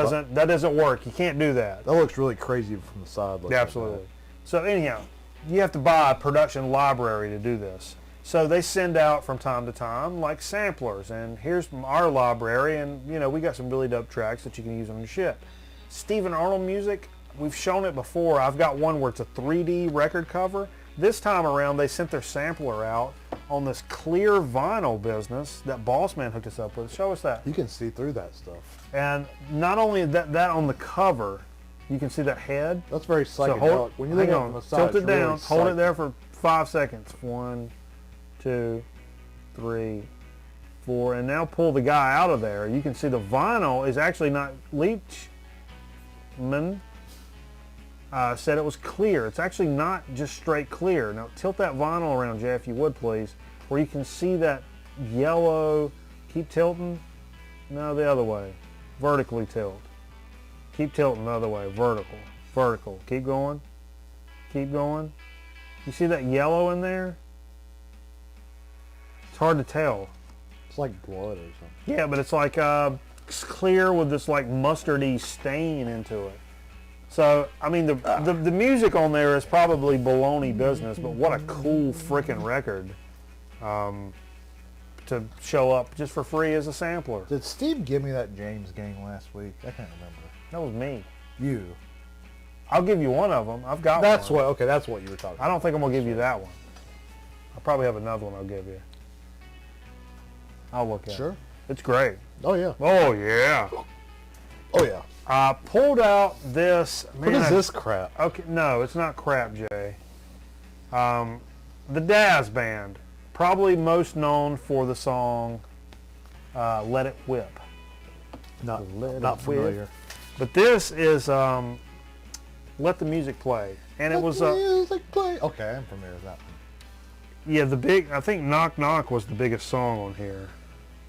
doesn't work. You can't do that. That looks really crazy from the side. Absolutely. So anyhow, you have to buy a production library to do this. So they send out from time to time like samplers, and here's our library, and we got some really dope tracks that you can use on your shit. Stephen Arnold music, we've shown it before. I've got one where it's a 3D record cover. This time around, they sent their sampler out on this clear vinyl business that Bossman hooked us up with. Show us that. You can see through that stuff. And not only that on the cover, you can see that head. That's very psychedelic. So when you look on, on the side, tilt it down, really hold it there for 5 seconds. 1, 2, 3, 4, and now pull the guy out of there. You can see the vinyl is actually not Leachman said it was clear. It's actually not just straight clear. Now tilt that vinyl around, Jay, if you would please, where you can see that yellow. Keep tilting. No, the other way. Vertically tilt. Keep tilting the other way. Vertical. Vertical. Keep going. Keep going. You see that yellow in there? It's hard to tell. It's like blood or something. Yeah, but it's like it's clear with this like mustardy stain into it. So, I mean, the music on there is probably baloney business, but what a cool freaking record to show up just for free as a sampler. Did Steve give me that James gang last week? I can't remember. That was me. You. I'll give you one of them. I've got that's one. Okay, that's what you were talking about. I don't think I'm going to give you that one. I'll probably have another one I'll give you. I'll look at it. Sure. It's great. Oh, yeah. Oh, yeah. Oh, yeah. I pulled out this. What is this crap? Okay, no, it's not crap, Jay. The Daz Band, probably most known for the song "Let It Whip." Not familiar. But this is "Let the Music Play," and it was music play. Okay, I'm familiar with that one. Yeah, I think "Knock Knock" was the biggest song on here.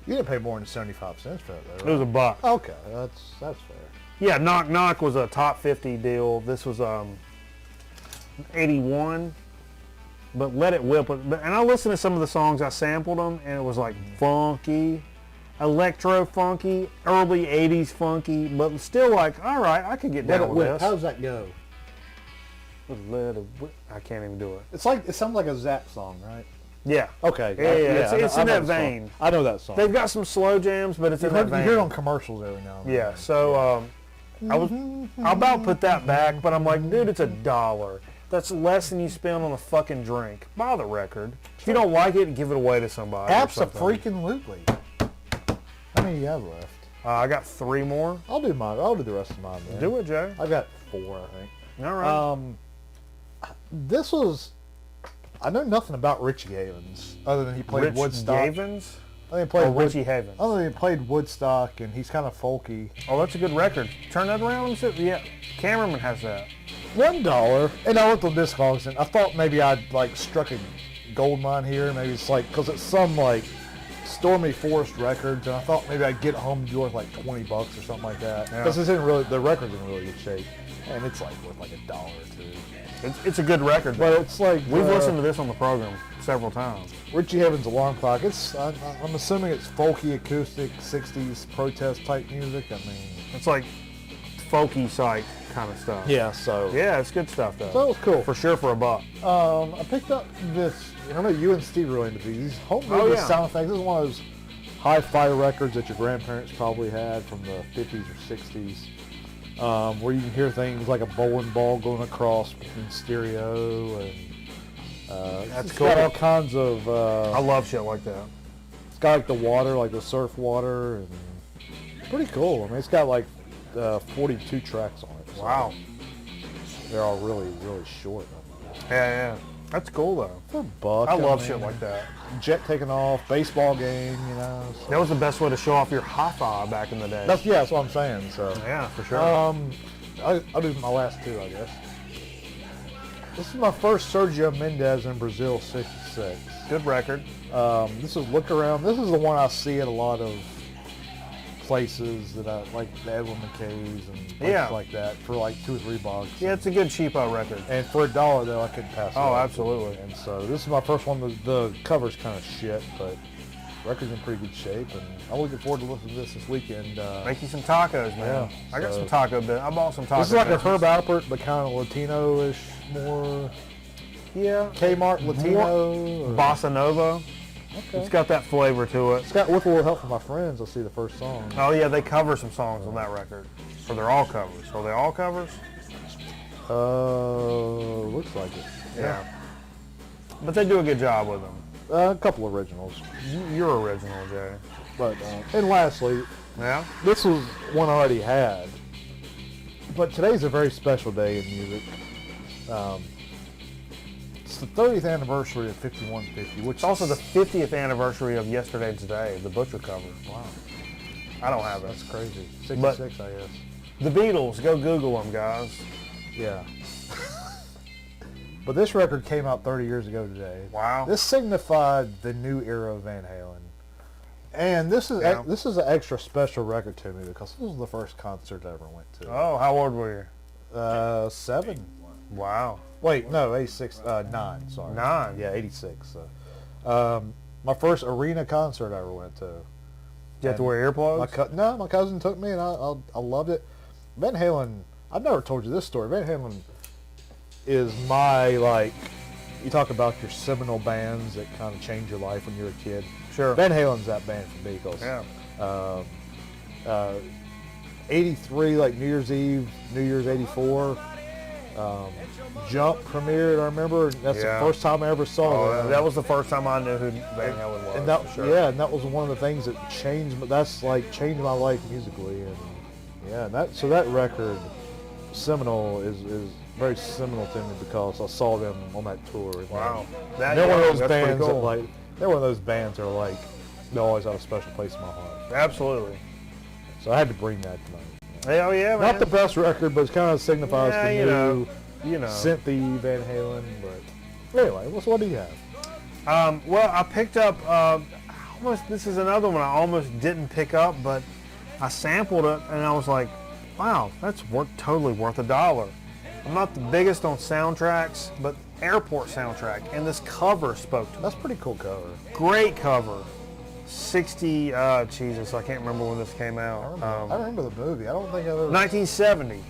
You didn't pay more than 75 cents for that, though, right? It was $1. Okay, that's fair. Yeah, Knock Knock was a top 50 deal. This was 81, but Let It Whip. And I listened to some of the songs, I sampled them, and it was like funky, electro funky, early 80s funky, but still like, all right, I could get down with this. How does that go? Let It Whip. I can't even do it. It sounds like a Zap song, right? Yeah. Okay. Yeah. It's in that vein. I know that song. They've got some slow jams, but it's in that vein. You hear it on commercials every now and then. Yeah, so I about put that back, but I'm like, dude, it's $1. That's less than you spend on a fucking drink. Buy the record. If you don't like it, give it away to somebody. Abso-freaking-lutely. How many do you have left? I got 3 more. I'll do mine. I'll do the rest of mine, man. Do it, Jay. I've got 4, I think. All right. This was... I know nothing about Richie Havens other than he played Woodstock. Havens? I think he played Richie Havens. Other than he played Woodstock, and he's kind of folky. Oh, that's a good record. Turn that around and sit. Yeah, cameraman has that. $1, and I looked on Discogs, and I thought maybe I'd like struck a gold mine here. Maybe it's like because it's some like Stormy Forest Records, and I thought maybe I'd get home and do it like $20 or something like that. Because the record's in really good shape, and it's like worth like $1 or $2. It's a good record, but it's like we've listened to this on the program several times. Richie Havens' Alarm Clock. I'm assuming it's folky, acoustic, '60s protest type music. I mean, it's like folky psych kind of stuff. Yeah, so yeah, it's good stuff though. So it was cool for sure for $1. I picked up this. I know you and Steve really into these home movie sound effects. This is one of those hi-fi records that your grandparents probably had from the 50s or 60s. Where you can hear things like a bowling ball going across in stereo, and that's it's cool. got all kinds of. I love shit like that. It's got like the water, like the surf water, and pretty cool. I mean, it's got like 42 tracks on it. So wow. They're all really, really short. Yeah. That's cool though. For $1. I love shit like that. Jet taking off, baseball game, you know. So. That was the best way to show off your hi-fi back in the day. That's what I'm saying. So yeah, for sure. I'll do my last 2, I guess. This is my first Sergio Mendes in Brazil '66. Good record. This is Look Around. This is the one I see at a lot of places that I like, the Edwin McKay's and places like that for like $2 or $3. Yeah, it's a good cheapo record. And for $1 though, I couldn't pass it up. Absolutely. And so this is my first one. The cover's kind of shit, but the record's in pretty good shape, and I'm looking forward to listening to this weekend. Make you some tacos, man. Yeah, I got some taco bit. I bought some tacos. This is like a Herb Alpert, but kind of Latino-ish more. Yeah. Kmart Latino. Bossa Nova. Okay. It's got that flavor to it. It's got with a little help from my friends. I'll see the first song. Oh yeah, they cover some songs on that record. Or they're all covers. Are they all covers? Looks like it. Yeah. But they do a good job with them. A couple originals. You're original, Jay. But and lastly, Yeah? this was one I already had. But today's a very special day in music. It's the 30th anniversary of 5150, which It's also the 50th anniversary of Yesterday Today, the Butcher cover. wow, I don't have it. that's crazy. 66, But- I guess. The Beatles, go Google them, guys. Yeah. But this record came out 30 years ago today. Wow. This signified the new era of Van Halen. And this is Yeah. this is an extra special record to me because this was the first concert I ever went to. Oh, how old were 7. you? Wow. Wait, no, 86. 9. Sorry. 9. Yeah, 86. So, my first arena concert I ever went to. Did you have to wear earplugs? My cousin took me and I loved it. Van Halen. I've never told you this story. Van Halen is my, like, you talk about your seminal bands that kind of change your life when you're a kid. Sure. Van Halen's that band for me because Yeah. 83, like New Year's Eve, New Year's 84, Jump premiered, I remember. That's Yeah. the first time I ever saw Oh, them. that was the first time I knew who Van Halen was. And that, for sure. yeah, and that was one of the things that changed. That's like changed my life musically, and yeah, that record, seminal is very seminal to me because I saw them on that tour. Wow. They're one of those that's pretty bands cool. that like they're one of those bands that are like they always have a special place in my heart. Absolutely. So I had to bring that tonight. Hell yeah, man. Not the best record, but it kind of signifies Yeah, the you new know. You know. synthy Van Halen. But anyway, what do you have? Well, I picked up, this is another one I almost didn't pick up, but I sampled it and I was like, wow, that's totally worth $1. I'm not the biggest on soundtracks, but Airport soundtrack, and this cover spoke to me. That's a pretty cool cover. Great cover. 60, Jesus, I can't remember when this came out. I remember the movie. I don't think I've ever. 1970.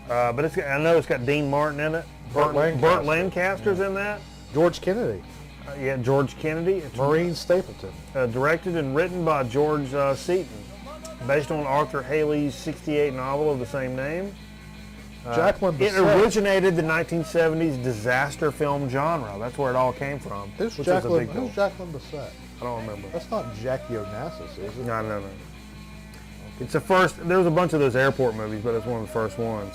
But I know it's got Dean Martin in it. Burt Burt Lancaster. Lancaster's in that. George Kennedy, Yeah, George Kennedy. It's Maureen Stapleton. directed and written by George Seaton, based on Arthur Haley's '68 novel of the same name. Jacqueline It Bisset. originated the 1970s disaster film genre. That's where it all came from. Who's which is a Jacqueline? big deal. Who's Jacqueline Bisset? I don't remember. That's not Jackie Onassis, is it? No. It's the first. There was a bunch of those airport movies, but it's one of the first ones.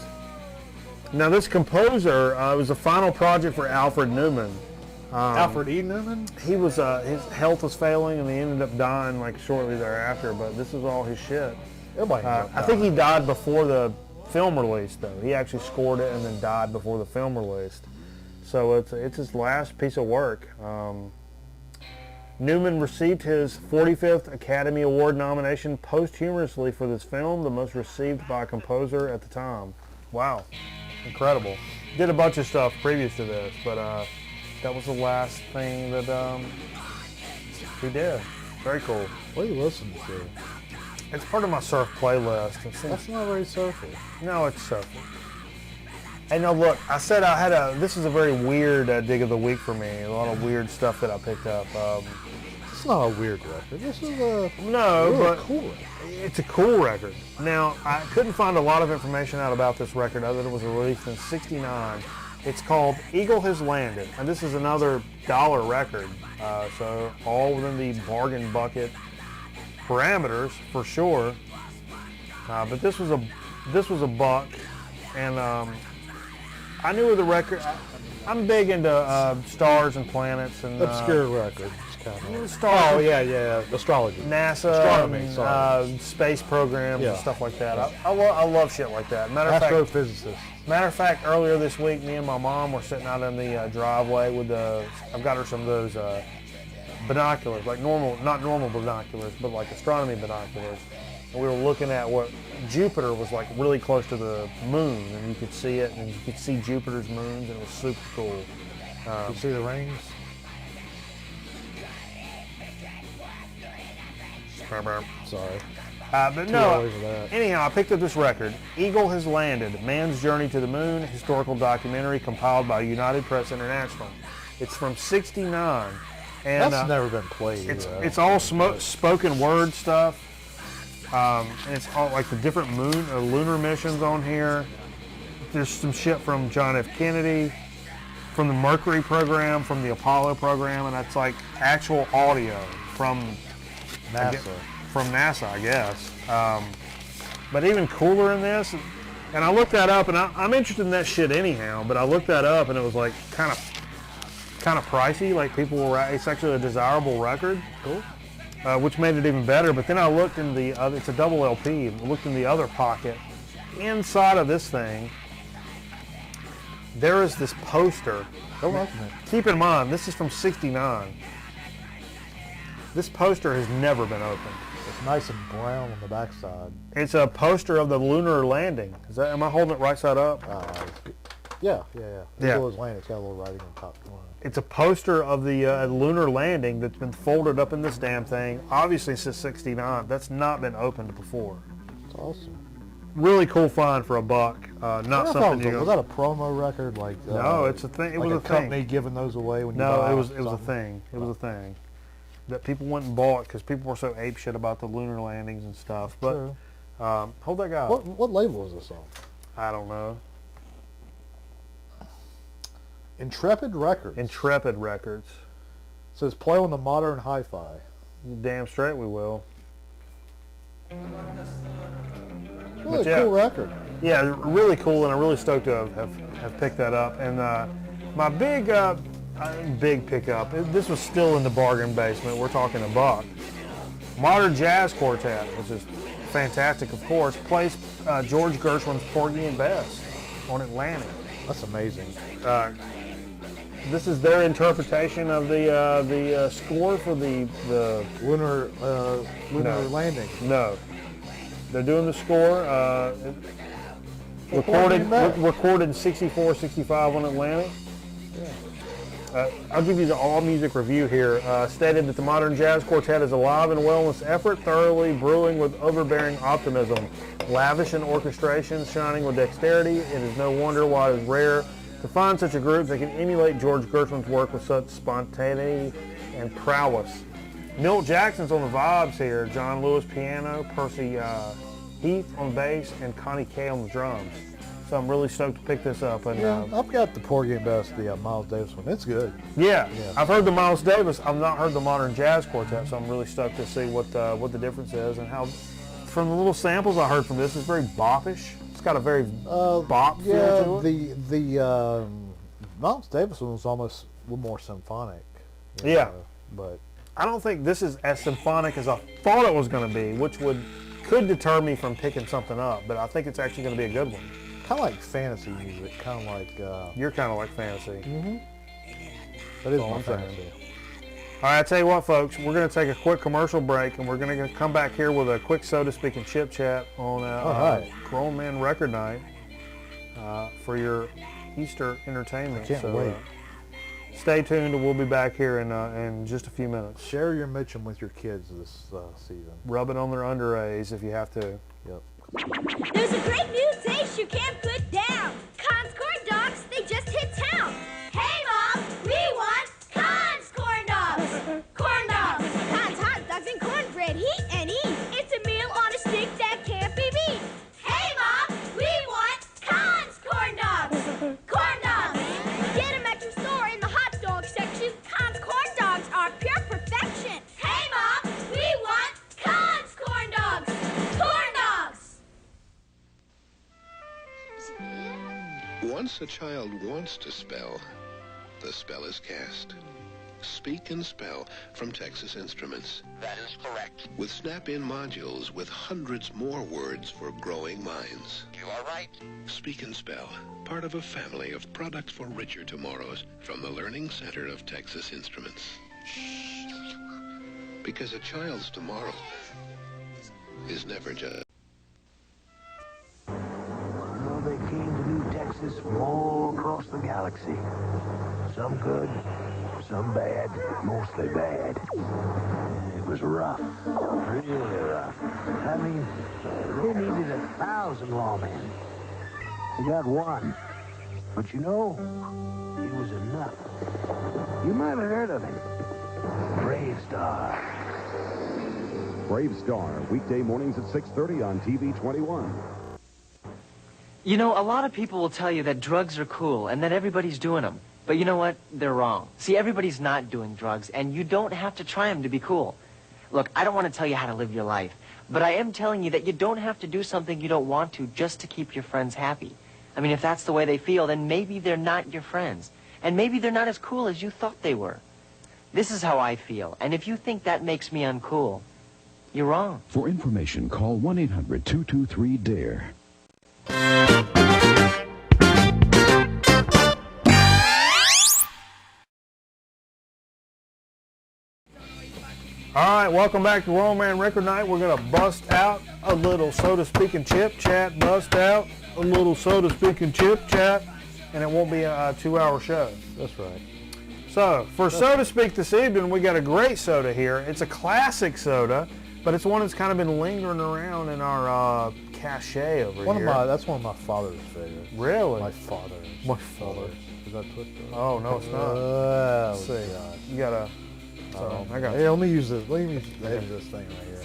Now, this composer was the final project for Alfred Newman. Alfred E. Newman. He was his health was failing, and he ended up dying like shortly thereafter. But this is all his shit. Everybody. I think he died before the film released, though. He actually scored it and then died before the film released. So it's his last piece of work. Newman received his 45th Academy Award nomination posthumously for this film, the most received by a composer at the time. Wow, incredible. Did a bunch of stuff previous to this, but that was the last thing that he did. Very cool. What are you listening to? It's part of my surf playlist. That's not very surfy. No, it's surfing. Hey, no, look, I said this is a very weird dig of the week for me. A lot of weird stuff that I picked up. It's not a weird record. This is a No, really but cool record. it's a cool record. Now, I couldn't find a lot of information out about this record other than it was released in '69. It's called Eagle Has Landed, and this is another dollar record. So all within the bargain bucket parameters for sure. But this was a buck, and I knew the record. I'm big into stars and planets and Obscure record. It's kind of. stars. Oh yeah. Astrology. NASA, Astronomy, and, sorry. space programs Yeah. and stuff like that. I love shit like that. Astrophysicist. Matter of fact, earlier this week, me and my mom were sitting out in the driveway with I've got her some of those binoculars, like not normal binoculars, but like astronomy binoculars. And we were looking at what Jupiter was like really close to the moon, and you could see it, and you could see Jupiter's moons, and it was super cool. You see the rings? Sorry. But no, anyhow, I picked up this record. Eagle Has Landed, Man's Journey to the Moon, historical documentary compiled by United Press International. It's from '69. And that's never been played. It's all spoken word stuff. And it's all like the different lunar missions on here. There's some shit from John F. Kennedy, from the Mercury program, from the Apollo program, and that's like actual audio from NASA, I guess. But even cooler in this, and I looked that up, and I'm interested in that shit anyhow, but I looked that up, and it was like kind of pricey, like people were, it's actually a desirable record. Cool. Which made it even better. But then I looked in the other, it's a double LP, I looked in the other pocket. Inside of this thing, there is this poster. Don't open it. Keep in mind, this is from '69. This poster has never been opened. It's nice and brown on the backside. It's a poster of the lunar landing. Am I holding it right side up? Yeah. Yeah. It's got a little writing on top. It's a poster of the lunar landing that's been folded up in this damn thing. Obviously since '69. That's not been opened before. It's awesome. Really cool find for $1. Not something you. Was that a promo record? No, it's a thing. It was a company giving those away when you No, buy it was something? a thing. It was a thing that people went and bought because people were so apeshit about the lunar landings and stuff. But True. hold that guy. What label is this on? I don't know. Intrepid Records. Intrepid Records. It says play on the modern hi-fi. You damn straight we will. Really cool record. Yeah, really cool, and I'm really stoked to have picked that up. And my big pickup, this was still in the bargain basement. We're talking $1. Modern Jazz Quartet, which is fantastic, of course, plays George Gershwin's Porgy and Bess on Atlantic. That's amazing. This is their interpretation of the score for the lunar landing. No, they're doing the score. Recorded in '64, '65 on Atlantic. Yeah. I'll give you the all music review here. Stated that the Modern Jazz Quartet is alive and wellness effort, thoroughly brewing with overbearing optimism, lavish in orchestration, shining with dexterity. It is no wonder why it is rare to find such a group that can emulate George Gershwin's work with such spontaneity and prowess. Milt Jackson's on the vibes here. John Lewis piano, Percy Heath on bass, and Connie Kay on the drums. So I'm really stoked to pick this up. And I've got the Porgy and Bess, the Miles Davis one. It's good. Yeah, I've heard the Miles Davis. I've not heard the Modern Jazz Quartet, so I'm really stoked to see what the difference is and how. From the little samples I heard from this, it's very bop-ish. It's got a very bop feel to it. The Miles Davis one was almost a little more symphonic. But I don't think this is as symphonic as I thought it was going to be, which could deter me from picking something up. But I think it's actually going to be a good one. Kind of like fantasy music. Kind of like. You're kind of like fantasy. Mm-hmm. That is my fantasy. All right, I tell you what, folks, we're going to take a quick commercial break, and we're going to come back here with a quick soda speak and chip chat on Grown Man Record Night for your Easter entertainment. Can't wait. Stay tuned, and we'll be back here in just a few minutes. Share your Mitchum with your kids this season. Rub it on their underays if you have to. Yep. There's a great new taste you can't put down. Conn's corn dogs, they just hit town. Hey, Mom, we want Conn's corn dogs. Corn dogs. Conn's hot dogs and cornbread, heat and eat. It's a meal on a stick that can't be beat. Hey, Mom, we want Conn's corn dogs. Corn dogs. Get them at your store in the hot dog section. Conn's corn dogs are pure perfection. Hey, Mom, we want Conn's corn dogs. Corn dogs. Once a child wants to spell, the spell is cast. Speak and Spell from Texas Instruments. That is correct. With snap-in modules with hundreds more words for growing minds. You are right. Speak and Spell, part of a family of products for richer tomorrows from the Learning Center of Texas Instruments. Because a child's tomorrow is never just... Well, they came to New Texas from all across the galaxy. Some good, some bad, mostly bad. It was rough, really rough. I mean, they needed 1,000 lawmen. They got one. But you know, it was enough. You might have heard of him. Brave Star. Brave Star, weekday mornings at 6:30 on TV 21. You know, a lot of people will tell you that drugs are cool and that everybody's doing them. But you know what? They're wrong. See, everybody's not doing drugs, and you don't have to try them to be cool. Look, I don't want to tell you how to live your life, but I am telling you that you don't have to do something you don't want to just to keep your friends happy. I mean, if that's the way they feel, then maybe they're not your friends. And maybe they're not as cool as you thought they were. This is how I feel, and if you think that makes me uncool, you're wrong. For information, call 1-800-223-DARE. All right, welcome back to Roll Man Record Night. We're going to bust out a little soda speaking chip chat, bust out a little soda speaking chip chat, and it won't be a 2-hour show. That's right. So, for Soda Speak this evening, we got a great soda here. It's a classic soda, but it's one that's kind of been lingering around in our cache over here. That's one of my father's favorites. Really? My father. My father. Is that Twister? Oh, no, it's not. Oh, Let's see. God. You got to... So, I got Hey, let me use this. Let me use the edge of this thing right here.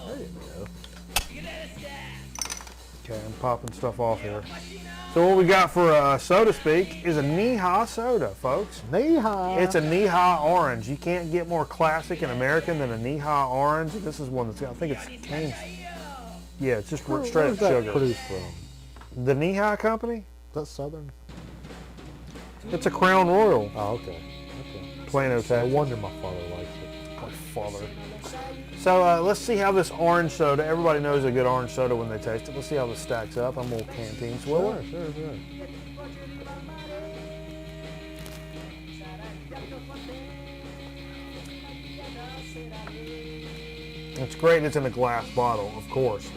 There you go. Okay, I'm popping stuff off here. So what we got for Soda Speak is a Knee-High soda, folks. Knee-High. It's a Knee-High orange. You can't get more classic and American than a Knee-High orange. This is one that's got, I think it's cane. Yeah, it's just straight up Where's that sugar. produced from? The Knee-High company? Is that Southern? It's a Crown Royal. Oh, okay. Plano, No Texas. wonder my father likes it. My father. So let's see how this orange soda, everybody knows a good orange soda when they taste it. Let's see how this stacks up. I'm a little canteen swiller. Sure. It's great it's in a glass bottle, of course.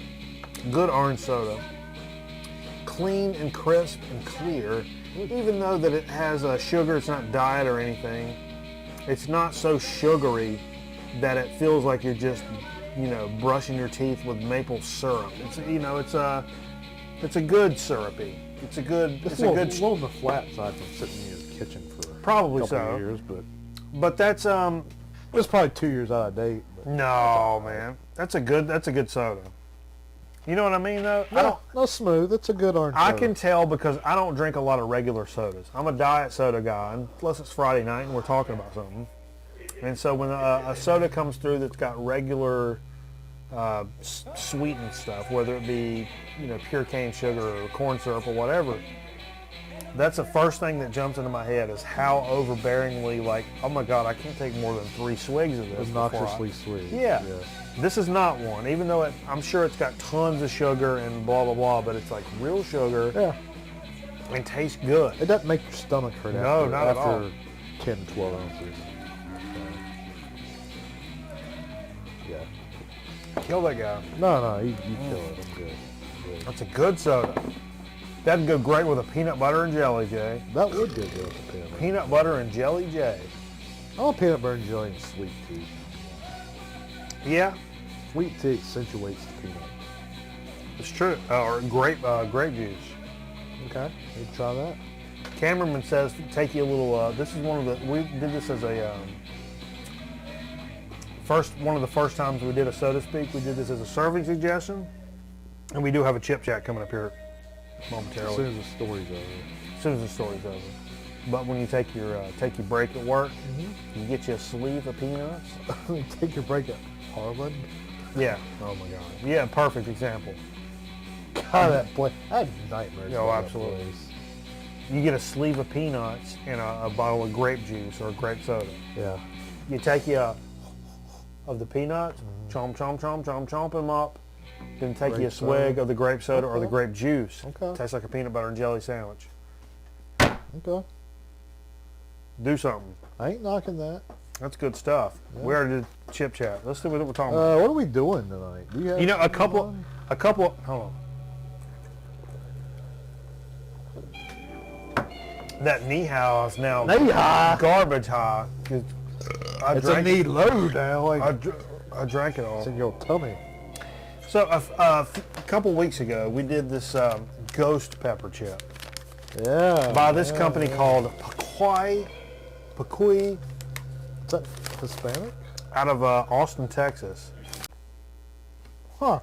Good orange soda. Clean and crisp and clear. Even though that it has sugar, it's not diet or anything. It's not so sugary that it feels like you're just, brushing your teeth with maple syrup. It's, it's a good syrupy. It's a good little on the flat side from sitting in your kitchen for probably a couple so of years, but that's it's probably 2 years out of date. But no, man, that's a good soda. You know what I mean, though? No, smooth. It's a good orange soda. I can tell because I don't drink a lot of regular sodas. I'm a diet soda guy, unless it's Friday night and we're talking about something. And so when a soda comes through that's got regular sweetened stuff, whether it be pure cane sugar or corn syrup or whatever, that's the first thing that jumps into my head is how overbearingly, like, oh my God, I can't take more than 3 swigs of this. Obnoxiously sweet. Yeah. This is not one, even though I'm sure it's got tons of sugar and blah, blah, blah, but it's like real sugar. Yeah. And tastes good. It doesn't make your stomach hurt No, not at all. after 10, 12 ounces. Yeah. Kill that guy. No, you kill it. I'm good. That's a good soda. That'd go great with a peanut butter and jelly, Jay. That would go good with peanut butter. Peanut butter and jelly, Jay. I want peanut butter and jelly and sweet tea. Yeah, Sweet tea accentuates the peanut. it's true. Or grape juice. Okay, you try that. Cameraman says take you a little. This is one of the. We did this as a one of the first times we did a Soda Speak. We did this as a serving suggestion, and we do have a chip chat coming up here momentarily. As soon as the story's over. As soon as the story's over. But when you take your break at work, you get you a sleeve of peanuts. Take your break at Harlan. Yeah. Oh my God. Yeah. Perfect example. God, that place. I had nightmares. Oh, about that absolutely. place. You get a sleeve of peanuts and a bottle of grape juice or grape soda. Yeah. You take you of the peanuts, chomp, chomp, chomp, chomp, chomp them up. Then take you a Grape swig soda. of the grape soda or the Okay. grape juice. Okay. Tastes like a peanut butter and jelly sandwich. Okay. Do something. I ain't knocking that. That's good stuff. Yeah. We already did chip chat. Let's see what we're talking about. What are we doing tonight? Do you have You know, a something couple. on? Hold on. That knee high is now Knee high? garbage high. It's a knee low now. I drank it all. It's in your tummy. So a couple weeks ago, we did this ghost pepper chip. Yeah. By this company called Pacuy. Is that Hispanic? Out of Austin, Texas. Huh.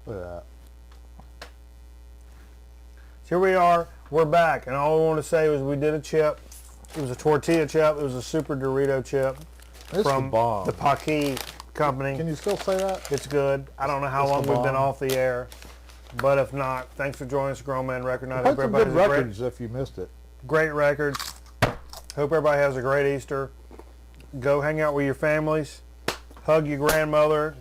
Look at that. Here we are. We're back, and all I want to say was we did a chip. It was a tortilla chip. It was a super Dorito chip from the Pacuy company. Can you still say that? It's good. I don't know how long we've been off the air, but if not, thanks for joining us, Grown Man Record Night. Hope some good records if you missed it. Great records. Hope everybody has a great Easter. Go hang out with your families. Hug your grandmother.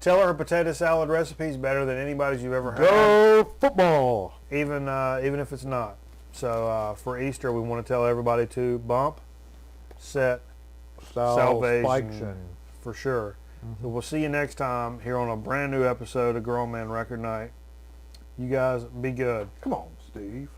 Tell her potato salad recipe is better than anybody's you've ever had. Go football. Even if it's not. So for Easter, we want to tell everybody to bump, set, salvation. For sure. So we'll see you next time here on a brand new episode of Grown Man Record Night. You guys be good. Come on, Steve.